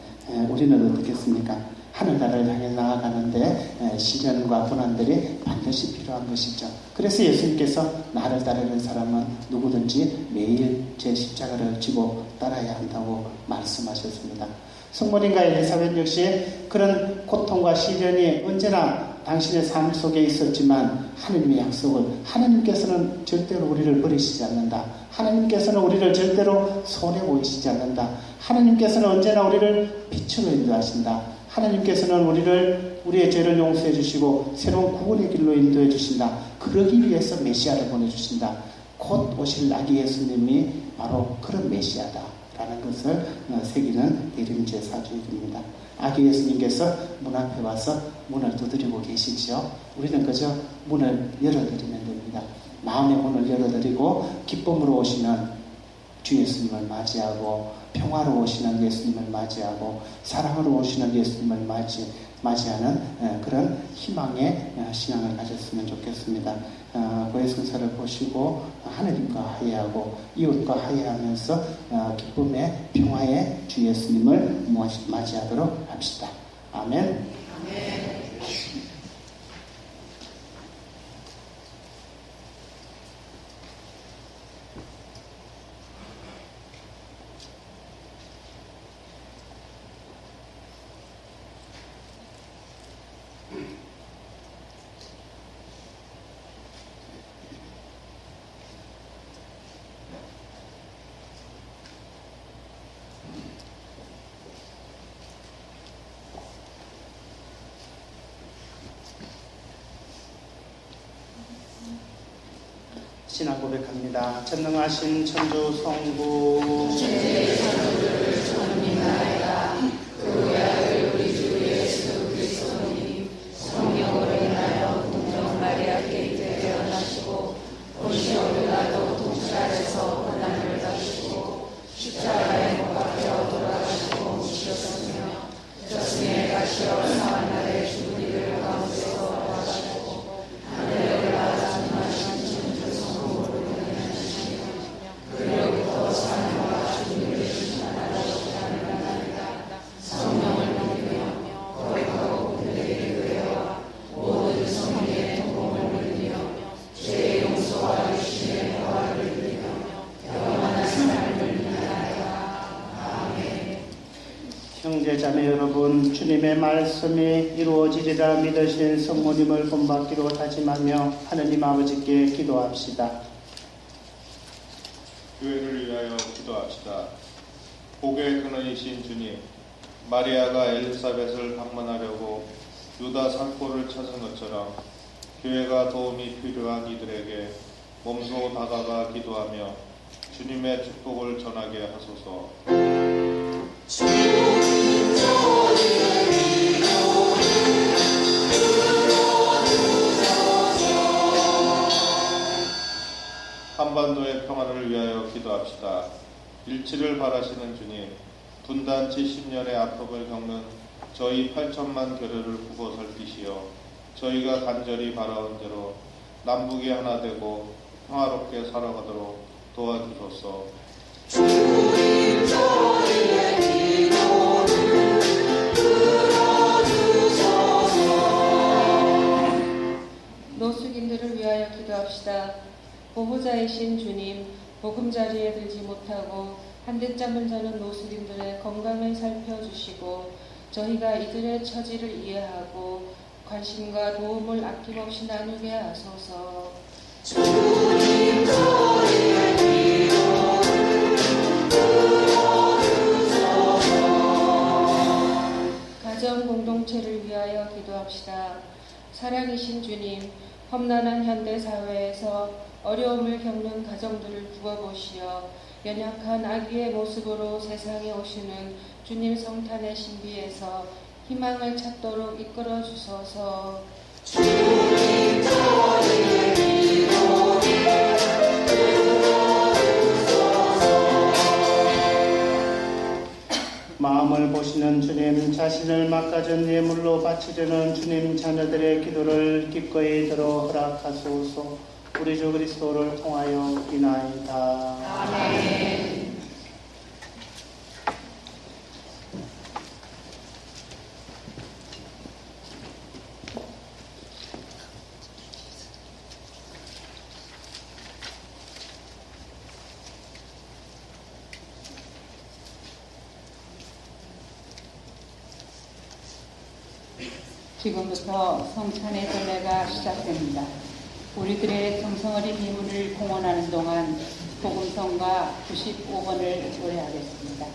우리는 어떻겠습니까? 하늘나라를 향해 나아가는데 시련과 고난들이 반드시 필요한 것이죠. 그래서 예수님께서 나를 따르는 사람은 누구든지 매일 제 십자가를 지고 따라야 한다고 말씀하셨습니다. 성모님과 엘리사벳 역시 그런 고통과 시련이 언제나 당신의 삶 속에 있었지만 하느님의 약속을 하나님께서는 절대로 우리를 버리시지 않는다. 하나님께서는 우리를 절대로 손해보이시지 않는다. 하나님께서는 언제나 우리를 빛으로 인도하신다. 하나님께서는 우리의 죄를 용서해 주시고 새로운 구원의 길로 인도해 주신다. 그러기 위해서 메시아를 보내주신다. 곧 오실 아기 예수님이 바로 그런 메시아다라는 것을 새기는 대림제 사주입니다. 아기 예수님께서 문 앞에 와서 문을 두드리고 계시지요. 우리는 그저 문을 열어드리면 됩니다. 마음의 문을 열어드리고 기쁨으로 오시는 주 예수님을 맞이하고 평화로 오시는 예수님을 맞이하고 사랑으로 오시는 예수님을 맞이하는 그런 희망의 신앙을 가졌으면 좋겠습니다. 고해성사를 보시고 하느님과 화해하고 이웃과 화해하면서 기쁨의 평화의 주 예수님을 맞이하도록 합시다. 아멘. 아멘. 신앙 고백합니다. 전능하신 천주 성부 주의 선물을 전합니다. 그 외아들 우리 주 예수 그리스도님 성령으로 인하여 동정 마리아께 태어나시고 본시오 빌라도 통치 아래서 고난을 받으시고 십자가에 못 박혀 돌아가시고 묻히셨으며 저승에 가시어 사흘 날에 죽은 이들 가운데서 나가시고 하늘에 올라 전하신 천주 성부를 인하시며 그로부터 사람과 주님을 신천하라고 하나이다. 성령을 믿으며 거룩하고 그들에게 교회와 모든 성령의 통공을 누리며 죄의 용서와 유신의 평화를 누리며 영원한 삶을 누리나이다. 아멘. 형제자매 여러분, 주님의 말씀이 이루어지리라 믿으신 성모님을 본받기로 다짐하며 하느님 아버지께 기도합시다. 교회를 위하여 기도합시다. 복의 근원이신 주님, 마리아가 엘리사벳을 방문하려고 유다 산골을 찾은 것처럼 교회가 도움이 필요한 이들에게 몸소 다가가 기도하며 주님의 축복을 전하게 하소서. 한반도의 평화를 위하여 기도합시다. 일치를 바라시는 주님, 분단 70년의 아픔을 겪는 저희 8천만 교회를 구고 살피시어 저희가 간절히 바라온 대로 남북이 하나 되고 평화롭게 살아가도록 도와주소서. 주님 저희의 기도를 들어주소서. 것을 위하여 기도합시다. 보호자이신 주님, 보금자리에 들지 못하고 한대짬을 자는 노숙인들의 건강을 살펴주시고 저희가 이들의 처지를 이해하고 관심과 도움을 아낌없이 나누게 하소서. 주님 저희의 기도를 들어주소서. 가정 공동체를 위하여 기도합시다. 사랑이신 주님, 험난한 현대 사회에서 어려움을 겪는 가정들을 두어보시어 연약한 아기의 모습으로 세상에 오시는 주님 성탄의 신비에서 희망을 찾도록 이끌어 주소서. 주님 저희의 기도를 들어주소서. 마음을 보시는 주님, 자신을 막가진 예물로 바치려는 주님 자녀들의 기도를 기꺼이 들어 허락하소서. 우리 주 그리스도를 통하여 기나이다. 아멘. 지금부터 성찬의 전례가 시작됩니다. 우리들의 정성어린 예물을 봉헌하는 동안 복음성가 95번을 노래하겠습니다.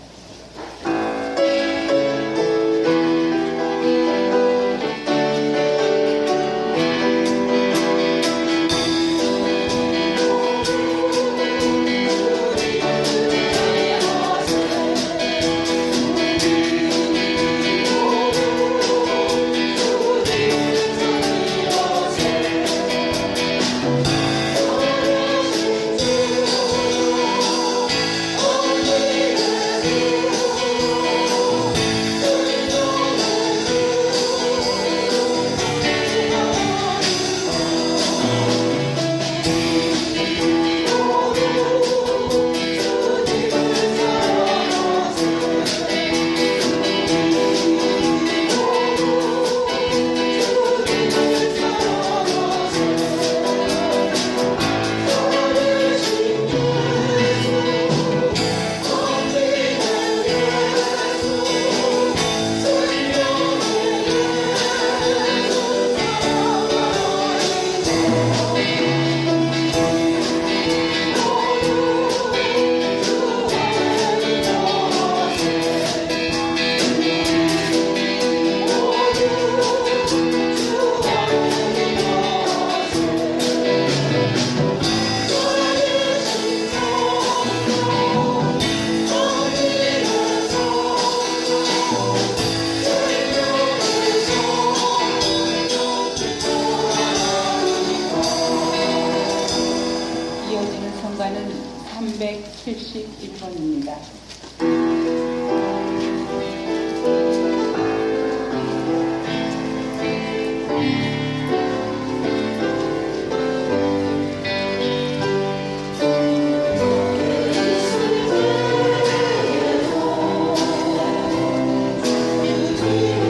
이어지는 성가는 371번입니다. 주님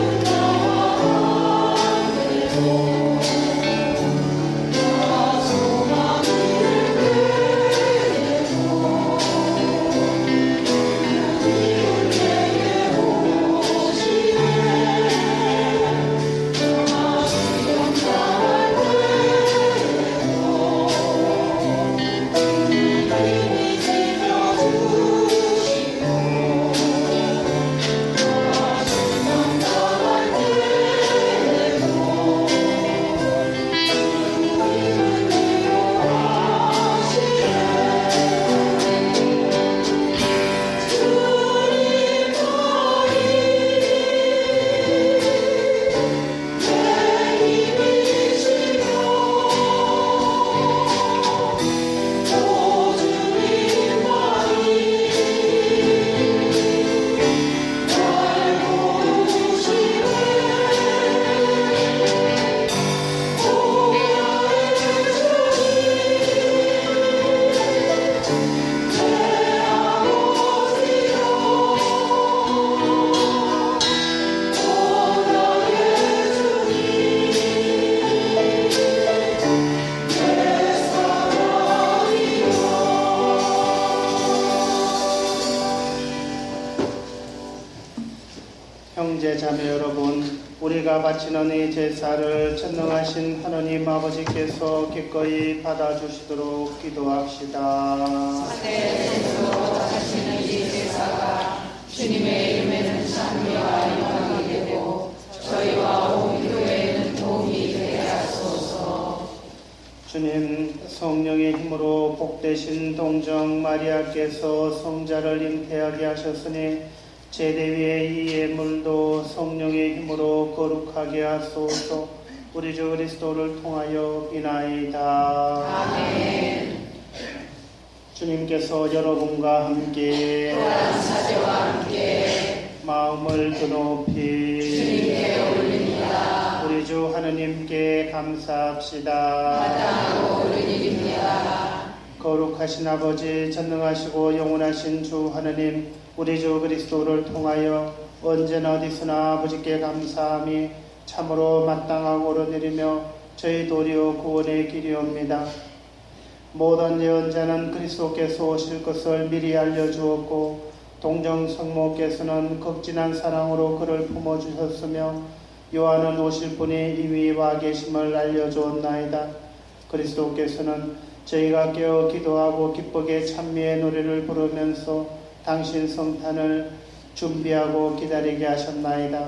형제 자매 여러분, 우리가 바치는 이 제사를 전능하신 하느님 아버지께서 기꺼이 받아주시도록 기도합시다. 하시는 이 제사가 주님의 이름에는 찬미와 영광이 되고 저희와 온 교회에는 도움이 되게 하소서. 주님, 성령의 힘으로 복되신 동정 마리아께서 성자를 잉태하게 하셨으니 제대 위의 이 예물도 성령의 힘으로 거룩하게 하소서. 우리 주 그리스도를 통하여 비나이다. 아멘. 주님께서 여러분과 함께 또한 사제와 함께 마음을 드높이 주님께 올립니다. 우리 주 하느님께 감사합시다. 마땅하고 옳은 일입니다. 거룩하신 아버지, 전능하시고 영원하신 주 하느님, 우리 주 그리스도를 통하여 언제나 어디서나 아버지께 감사함이 참으로 마땅하고 옳은 일이며 저희 도리어 구원의 길이옵니다. 모든 예언자는 그리스도께서 오실 것을 미리 알려주었고 동정 성모께서는 극진한 사랑으로 그를 품어주셨으며 요한은 오실 분이 이미 와 계심을 알려주었나이다. 그리스도께서는 저희가 깨어 기도하고 기쁘게 찬미의 노래를 부르면서 당신 성탄을 준비하고 기다리게 하셨나이다.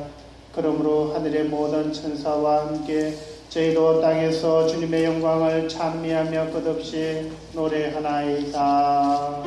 그러므로 하늘의 모든 천사와 함께 저희도 땅에서 주님의 영광을 찬미하며 끝없이 노래하나이다.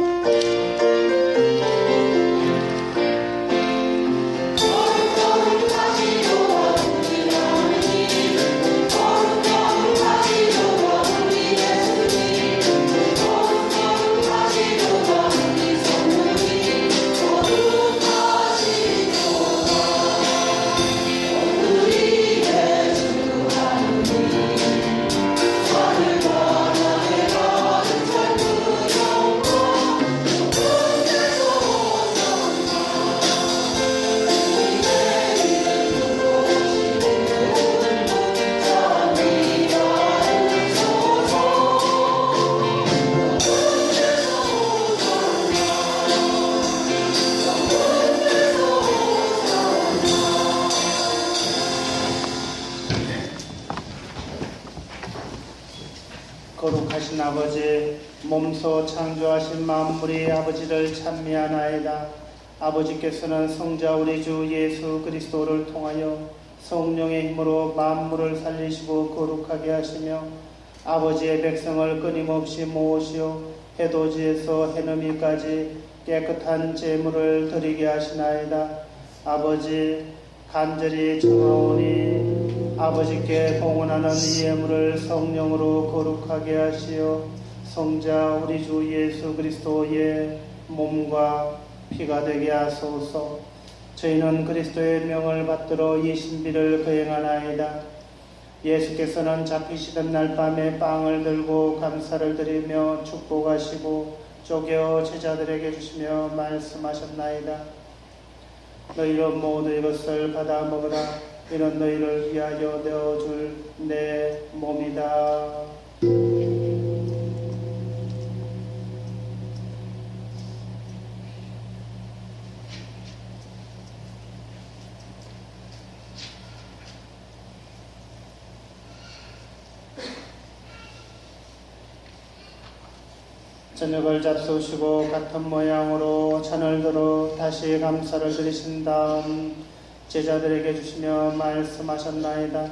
거룩하신 아버지, 몸소 창조하신 만물의 아버지를 찬미하나이다. 아버지께서는 성자 우리 주 예수 그리스도를 통하여 성령의 힘으로 만물을 살리시고 거룩하게 하시며 아버지의 백성을 끊임없이 모으시어 해돋이에서 해넘이까지 깨끗한 제물을 드리게 하시나이다. 아버지, 간절히 청하오니 아버지께 봉헌하는 이 예물을 성령으로 거룩하게 하시어 성자 우리 주 예수 그리스도의 몸과 피가 되게 하소서. 저희는 그리스도의 명을 받들어 이 신비를 거행하나이다. 예수께서는 잡히시던 날 밤에 빵을 들고 감사를 드리며 축복하시고 쪼개어 제자들에게 주시며 말씀하셨나이다. 너희는 모두 이것을 받아 먹으라. 이는 너희를 위하여 내어줄 내 몸이다. 저녁을 잡수시고 같은 모양으로 잔을 들어 다시 감사를 드리신 다음 제자들에게 주시며 말씀하셨나이다.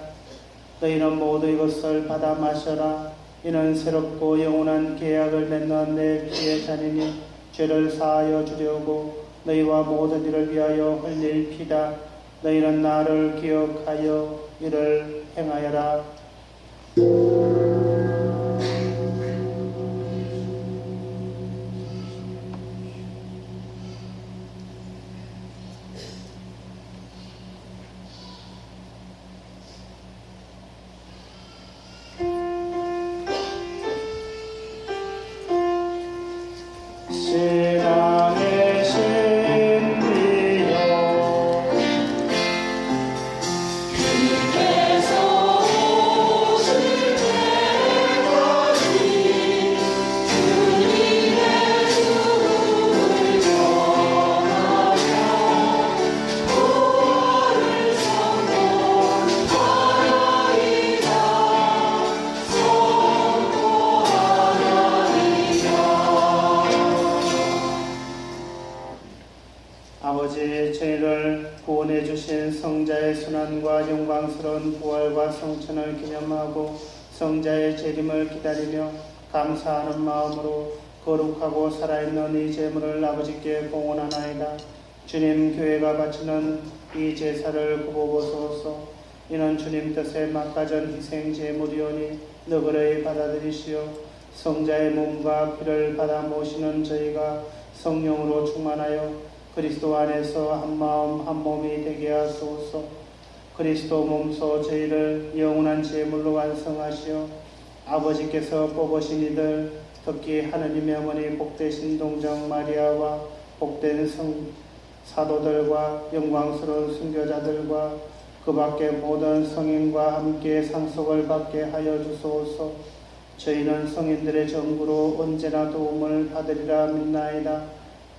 너희는 모두 이것을 받아 마셔라. 이는 새롭고 영원한 계약을 맺는 내 피의 잔이니 죄를 사하여 주려고 너희와 모든 이를 위하여 흘릴 피다. 너희는 나를 기억하여 이를 행하여라. 신앙의 신비여 주께서 오실 때 고난과 영광스러운 부활과 성천을 기념하고 성자의 재림을 기다리며 감사하는 마음으로 거룩하고 살아있는 이 제물을 아버지께 공헌하나이다. 주님, 교회가 바치는 이 제사를 굽어보소서. 이는 주님 뜻에 막가전 희생 제물이오니 너그러이 받아들이시오. 성자의 몸과 피를 받아 모시는 저희가 성령으로 충만하여 그리스도 안에서 한 마음 한 몸이 되게 하소서. 그리스도 몸소 저희를 영원한 제물로 완성하시어 아버지께서 뽑으신 이들, 특히 하느님의 어머니 복되신 동정 마리아와 복된 사도들과 영광스러운 순교자들과 그 밖에 모든 성인과 함께 상속을 받게 하여 주소서. 저희는 성인들의 정부로 언제나 도움을 받으리라 믿나이다.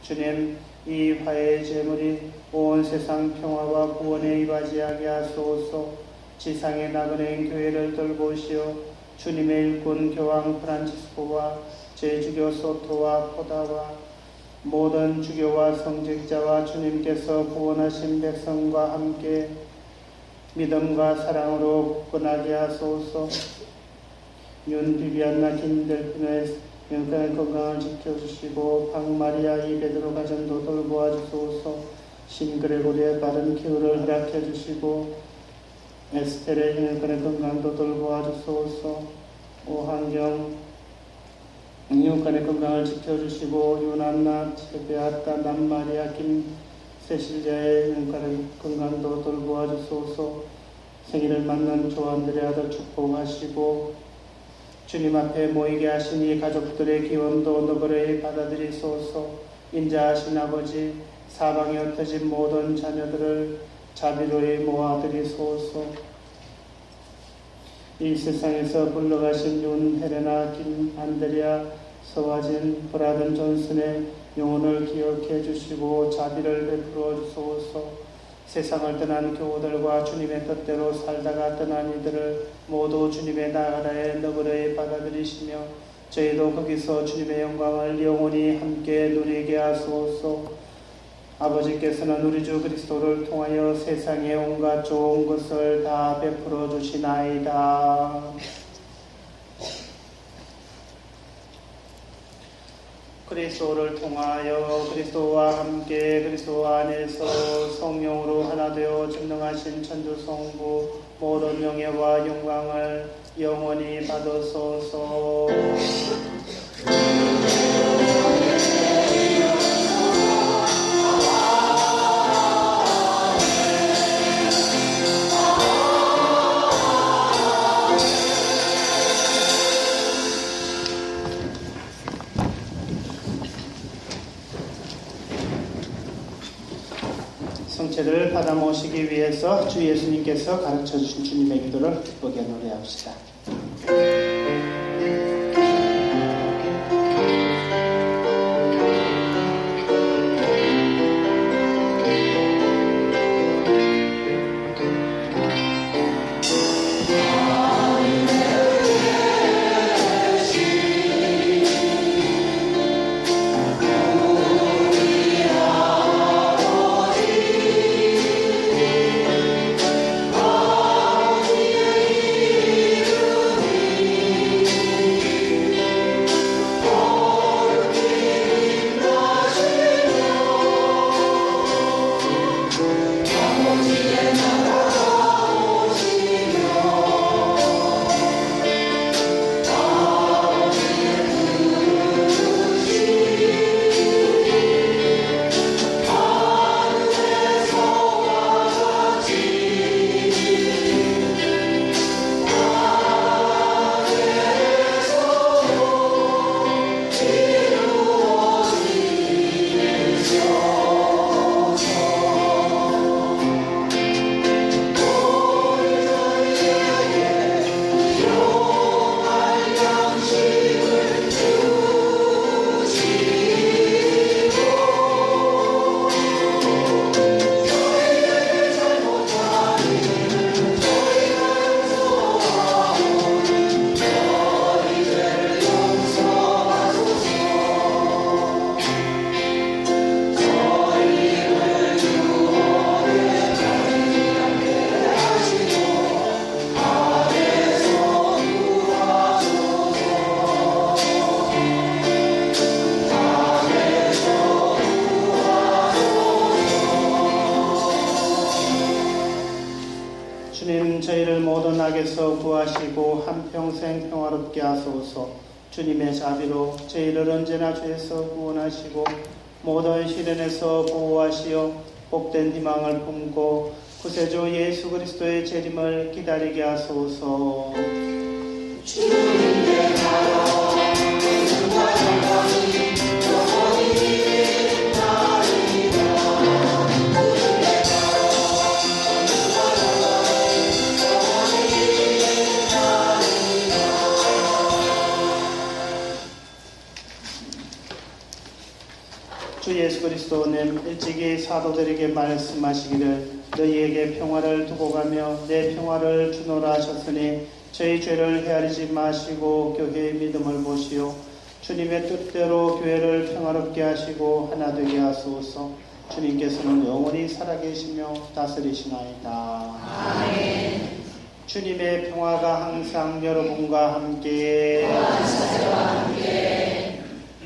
주님, 이 화해의 제물이 온 세상 평화와 구원에 이바지하게 하소서. 지상의 나그네 교회를 돌보시어 주님의 일꾼 교황 프란치스코와 제주교 소토와 포다와 모든 주교와 성직자와 주님께서 구원하신 백성과 함께 믿음과 사랑으로 굳건하게 하소서. 윤비비안나 김델핀의 영광의 건강을 지켜주시고 박마리아 이 베드로 가정도 돌보아 주소서. 신그레고리의 바른 기후를 허락해 주시고 에스텔의 영광의 건강도 돌보아 주소서. 오한경 영광의 건강을 지켜주시고 유난나 베아타 남마리아 김세실자의 영광의 건강도 돌보아 주소서. 생일을 맞는 조안들의 아들 축복하시고 주님 앞에 모이게 하신 이 가족들의 기원도 너그러이 받아들이소서. 인자하신 아버지, 사방에 흩어진 모든 자녀들을 자비로이 모아드리소서. 이 세상에서 불러가신 윤, 헬레나, 김, 안드레아, 서화진, 브라든 존슨의 영혼을 기억해 주시고 자비를 베풀어 주소서. 세상을 떠난 교우들과 주님의 뜻대로 살다가 떠난 이들을 모두 주님의 나라에 너그러이 받아들이시며 저희도 거기서 주님의 영광을 영원히 함께 누리게 하소서. 아버지께서는 우리 주 그리스도를 통하여 세상의 온갖 좋은 것을 다 베풀어 주시나이다. 그리스도를 통하여 그리스도와 함께 그리스도 안에서 성령으로 하나 되어 전능하신 천주성부 모든 명예와 영광을 영원히 받으소서. 성체를 받아 모시기 위해서 주 예수님께서 가르쳐 주신 주님의 기도를 기쁘게 노래합시다. 아버지의 악에서 구하시고 한평생 평화롭게 하소서. 주님의 자비로 저희를 언제나 죄에서 구원하시고 모든 시련에서 보호하시어 복된 희망을 품고 구세주 예수 그리스도의 재림을 기다리게 하소서. 주님의 나라 주 예수 그리스도는 일찍이 사도들에게 말씀하시기를 너희에게 평화를 두고 가며 내 평화를 주노라 하셨으니 저희 죄를 헤아리지 마시고 교회의 믿음을 보시오. 주님의 뜻대로 교회를 평화롭게 하시고 하나 되게 하소서. 주님께서는 영원히 살아계시며 다스리시나이다. 아멘. 주님의 평화가 항상 여러분과 함께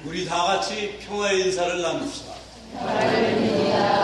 우리 다 같이 평화의 인사를 나눕시다. 할렐루야.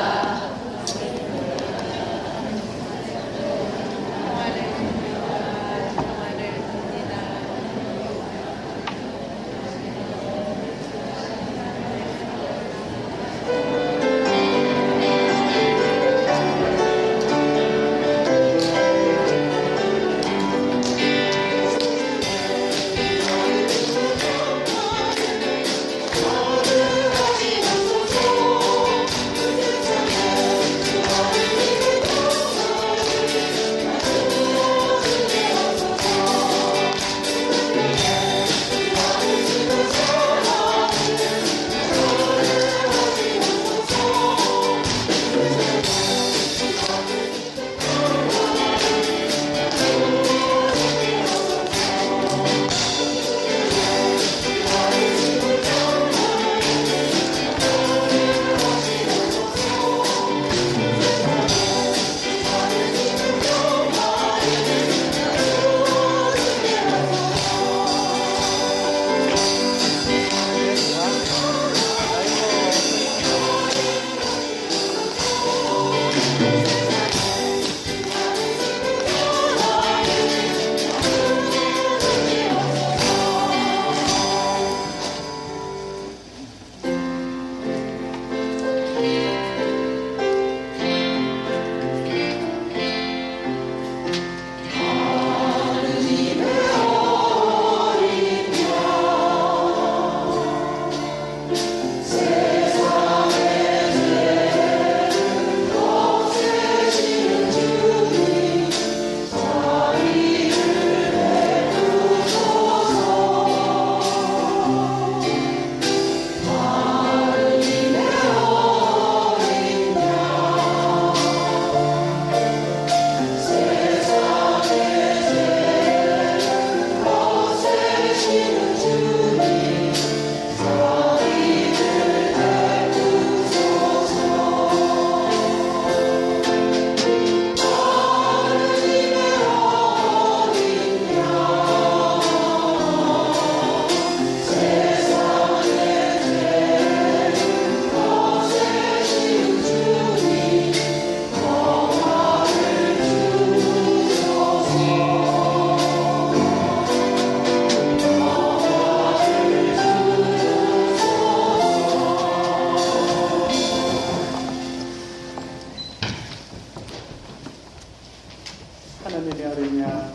하느님의 어린양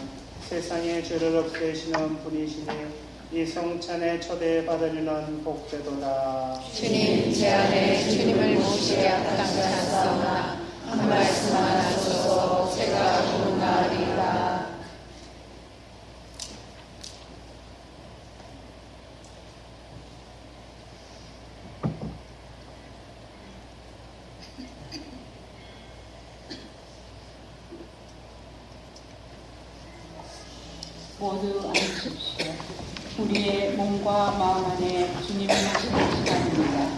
세상의 죄를 없애시는 분이시니 이 성찬에 초대받으리는 복되도다. 주님, 제 안에 주님을 모시게 합당하사오나 한 말씀만 하소서. 제가 기도하리이다. 모두 앉으십시오. 우리의 몸과 마음 안에 주님을 모시는 시간입니다.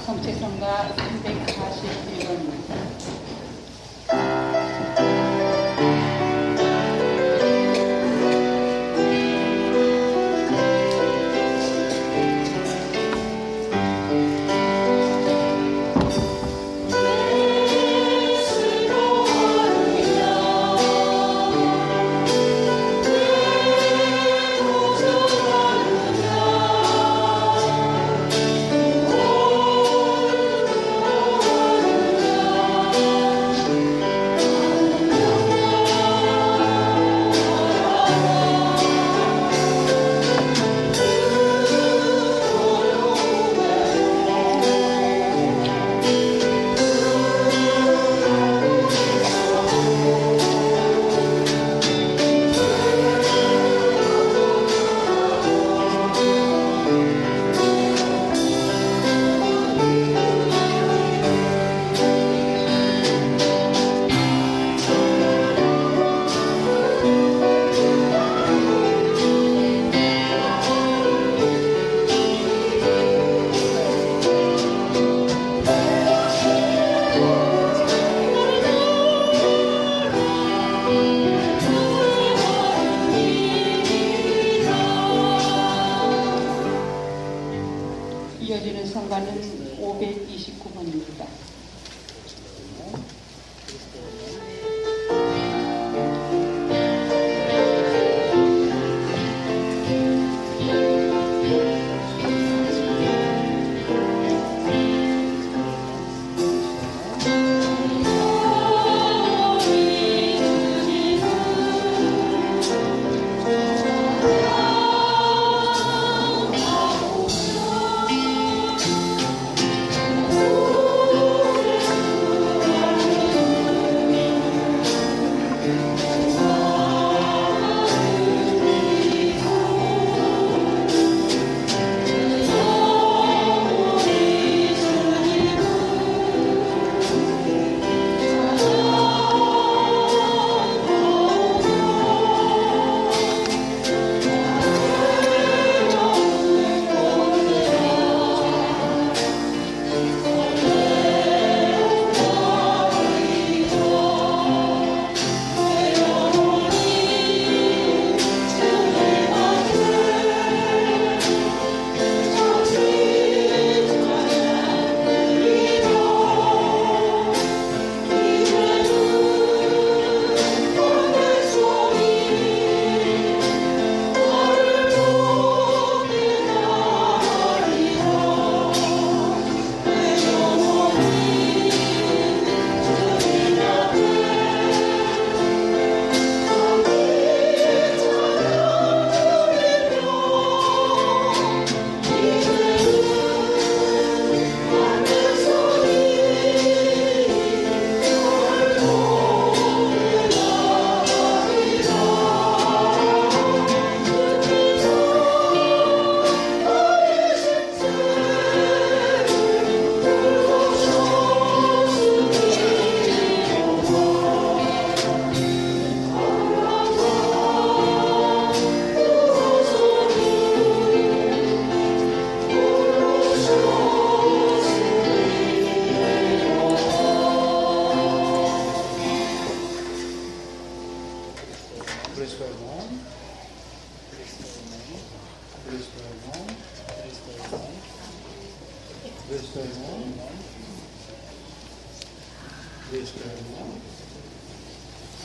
성체성가 341번입니다. 이어지는 성가는 529번입니다.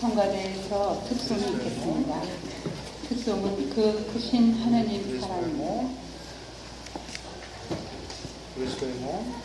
성가대에서 특송이 있겠습니다. 특송은 그 크신 하나님 사랑이요. 저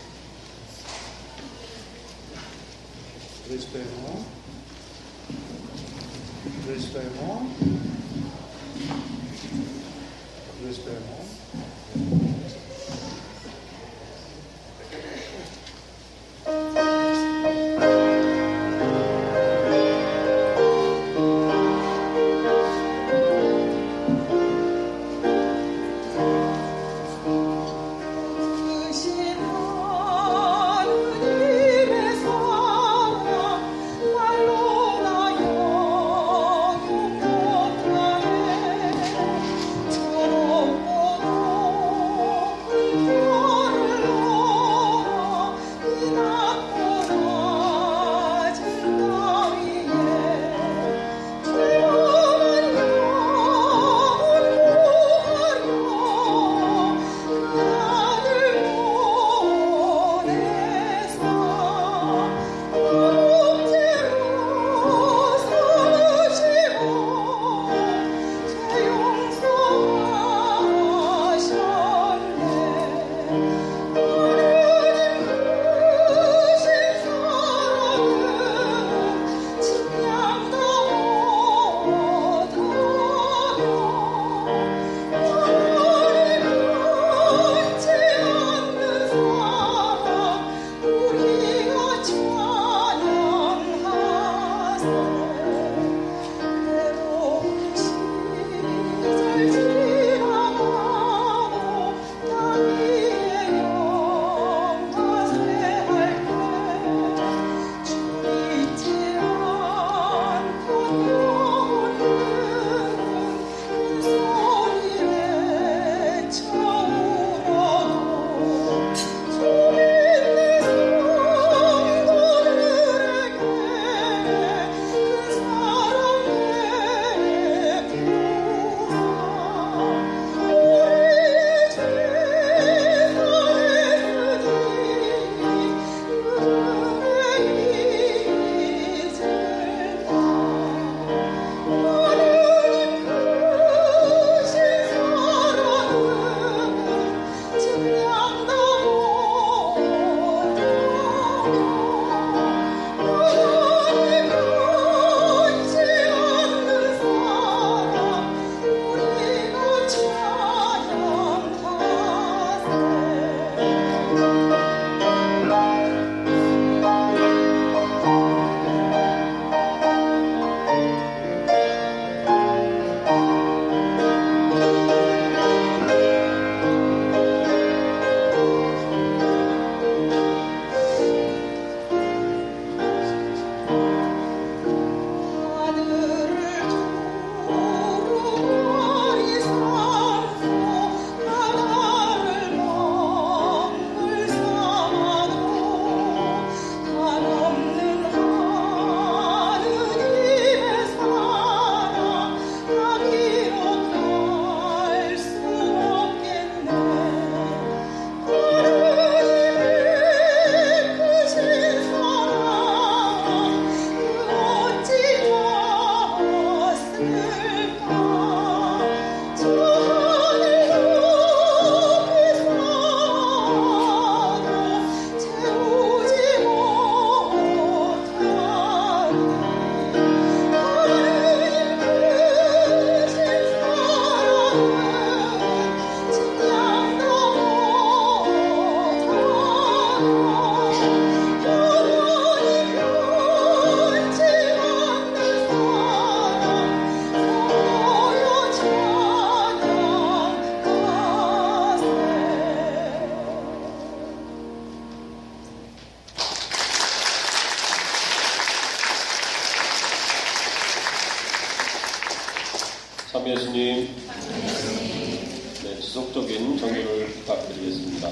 기도를 부탁드리겠습니다.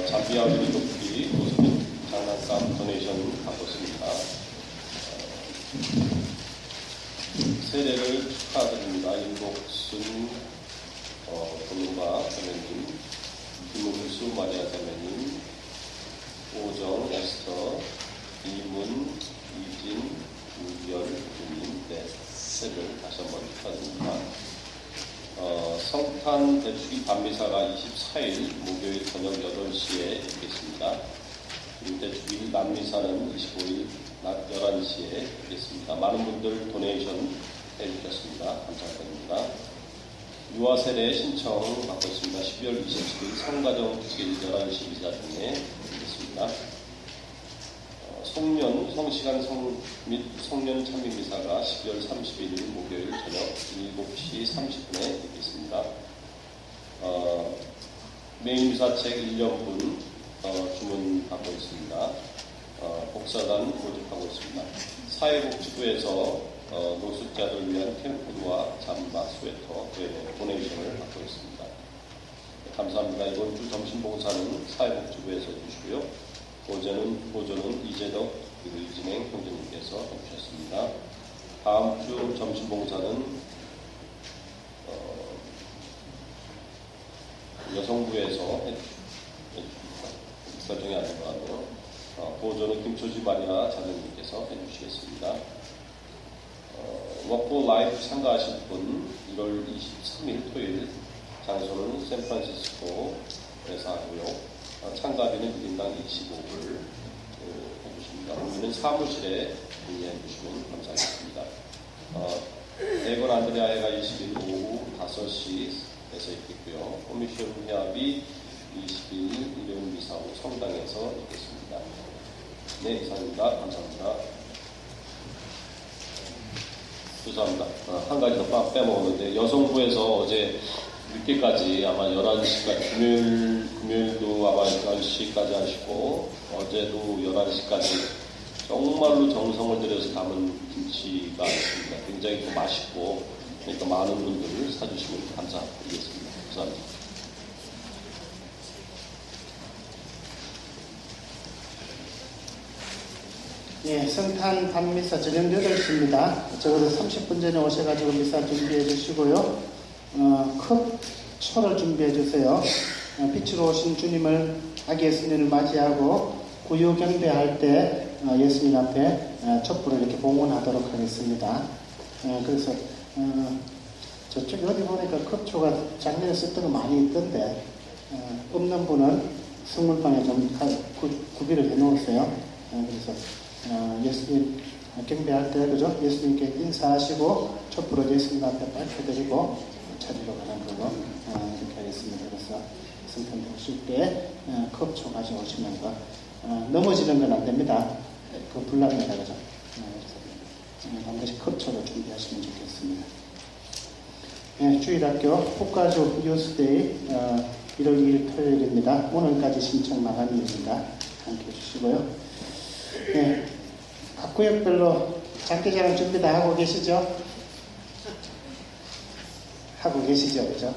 잠비아 어린이족들이 무슨 장난감 도네이션 받고 있습니다. 세례를 축하드립니다. 임복순 동료가 자매님, 김은수 마리아 자매님, 오정 에스터, 이문, 이진, 우별 주님, 네, 세례를 다시 한번 축하드립니다. 성탄 대축이 밤미사가 24일 목요일 저녁 8시에 있겠습니다. 그리고 대축일 남미사는 25일 낮 11시에 있겠습니다. 많은 분들 도네이션 해주셨습니다. 감사드립니다. 유아 세례 신청 받고 있습니다. 12월 27일 성가정 주일 11시 미사 중에 있겠습니다. 송년, 성시간 및 송년 참여 미사가 12월 31일 목요일 저녁 7시 30분에 있겠습니다. 메인 미사책 1년분 주문하고 있습니다. 복사단 모집하고 있습니다. 사회복지부에서 노숙자들 위한 캠프와 잠바, 스웨터, 도네이션을 받고 있습니다. 네, 감사합니다. 이번 주 점심봉사는 사회복지부에서 해주시고요. 보조는 이재덕 그리고 이진행 형제님께서 해주셨습니다. 다음 주 점심봉사는 여성부에서 해주십니다. 결정이 안 된 것 같네요. 보조는 김초지 마리아 자매님께서 해주시겠습니다. 워크 라이프 참가하실 분 1월 23일 토요일 장소는 샌프란시스코에서 하고요. 참가비는 1인당 25불 해주십니다. 우리는 사무실에 문의해 주시면 감사하겠습니다. 대건 안드레아해가 20일 오후 5시에서 있겠고요. 코미션 회합이 20일 일요일 미사 후 성당에서 있겠습니다. 네, 이상입니다. 감사합니다. 죄송합니다. 한 가지 더 빼먹었는데 여성부에서 어제 늦게까지 아마 11시까지 금요일도 아마 11시까지 하시고 어제도 11시까지 정말로 정성을 들여서 담은 김치가 있습니다. 굉장히 또 맛있고 그러니까 많은 분들 사주시면 감사드리겠습니다. 감사합니다. 예, 성탄 밤미사 저녁 8시입니다. 적어도 30분 전에 오셔가지고 미사 준비해 주시고요. 컵 초를 준비해 주세요. 빛으로 오신 주님을 아기 예수님을 맞이하고 구유 경배할 때 예수님 앞에 촛불을 이렇게 봉헌하도록 하겠습니다. 그래서 저쪽에 어디 보니까 컵초가 작년에 썼던 거 많이 있던데 없는 분은 성물방에 좀 구비를 해 놓으세요. 그래서 예수님 경배할 때 그죠? 예수님께 인사하시고 촛불을 예수님 앞에 밝혀드리고 자리로 가는 걸로 이렇게 하겠습니다. 그래서 성탄 오실 때 컵초 가져오시면서 넘어지는 건 안 됩니다. 그 불납니다. 그죠? 그래서 반드시 컵초로 준비하시면 좋겠습니다. 네, 주일학교 국가주 뉴스데이 1월 2일 토요일입니다. 오늘까지 신청 마감일입니다. 함께 해주시고요. 네, 각 구역별로 장기자랑 준비 다 하고 계시죠? 하고 계시죠, 그죠?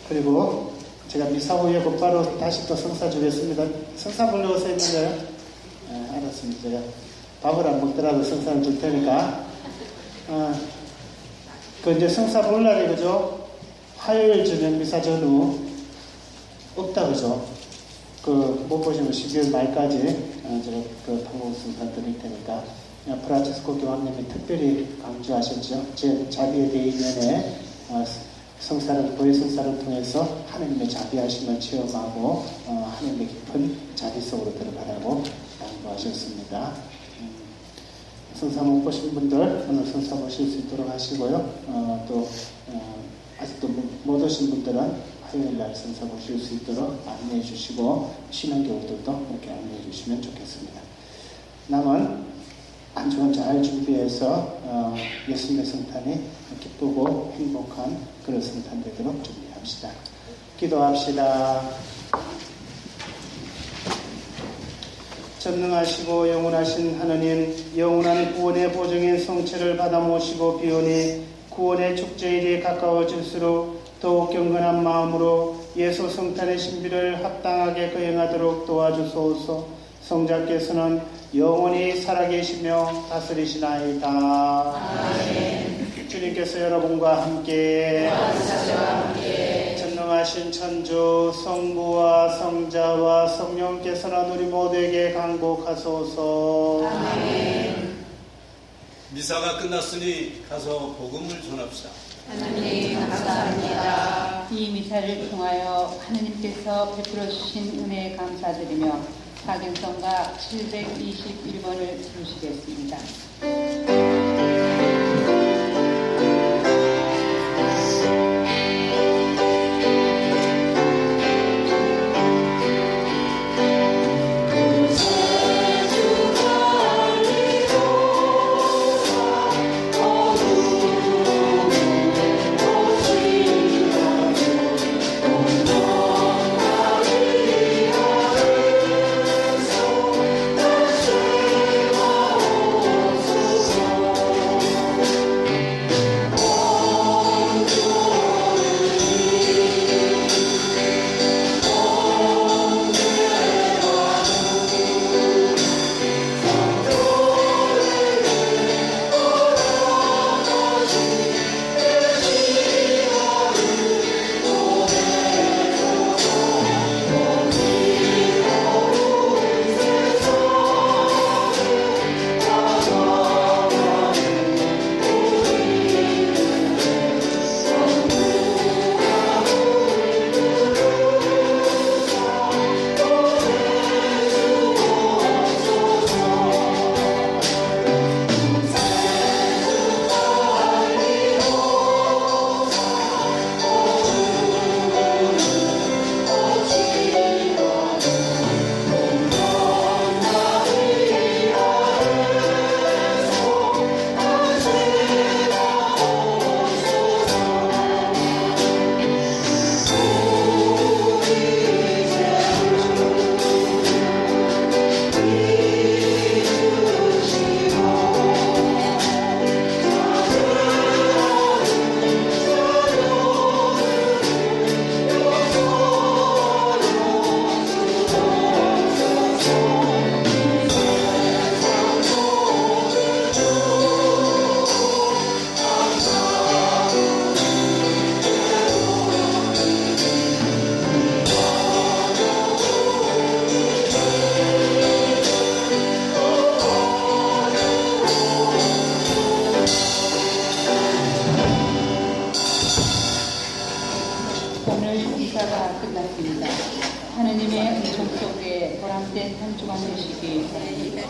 그리고 제가 미사 후에 곧바로 다시 또 성사 주겠습니다. 성사 보려고 서 있는데요? 알았습니다. 제가 밥을 안 먹더라도 성사를 줄 테니까. 그 이제 성사 볼 날이 그죠? 화요일 저녁 미사 전후 없다 그죠? 못 보시면 12월 말까지 제가 그 방법 성사 드릴 테니까. 프란치스코 교황님이 특별히 강조하셨죠. 제 자비에 대의면에 성사를 보혜 성사를 통해서 하나님의 자비하심을 체험하고 하나님의 깊은 자비 속으로 들어가라고 강조하셨습니다. 성사 못 보신 분들 오늘 성사 보실 수 있도록 하시고요. 또 아직도 못 오신 분들은 화요일 날 성사 보실 수 있도록 안내해 주시고 신앙교우들도 그렇게 안내해 주시면 좋겠습니다. 남은 안주원 잘 준비해서 예수님의 성탄이 기쁘고 행복한 그런 성탄 되도록 준비합시다. 기도합시다. 전능하시고 영원하신 하느님, 영원한 구원의 보증인 성체를 받아 모시고 비오니 구원의 축제일이 가까워질수록 더욱 경건한 마음으로 예수 성탄의 신비를 합당하게 거행하도록 도와주소서. 성자께서는 영원히 살아계시며 다스리시나이다. 아멘. 주님께서 여러분과 함께 전능하신 천주 성부와 성자와 성령께서는 우리 모두에게 강복하소서. 아멘. 미사가 끝났으니 가서 복음을 전합시다. 하나님 감사합니다. 이 미사를 통하여 하느님께서 베풀어 주신 은혜에 감사드리며 사경성가 721번을 부르시겠습니다. 미사가 끝났습니다. 하느님의 은총 속에 보람된 한 주간 되시기 바랍니다.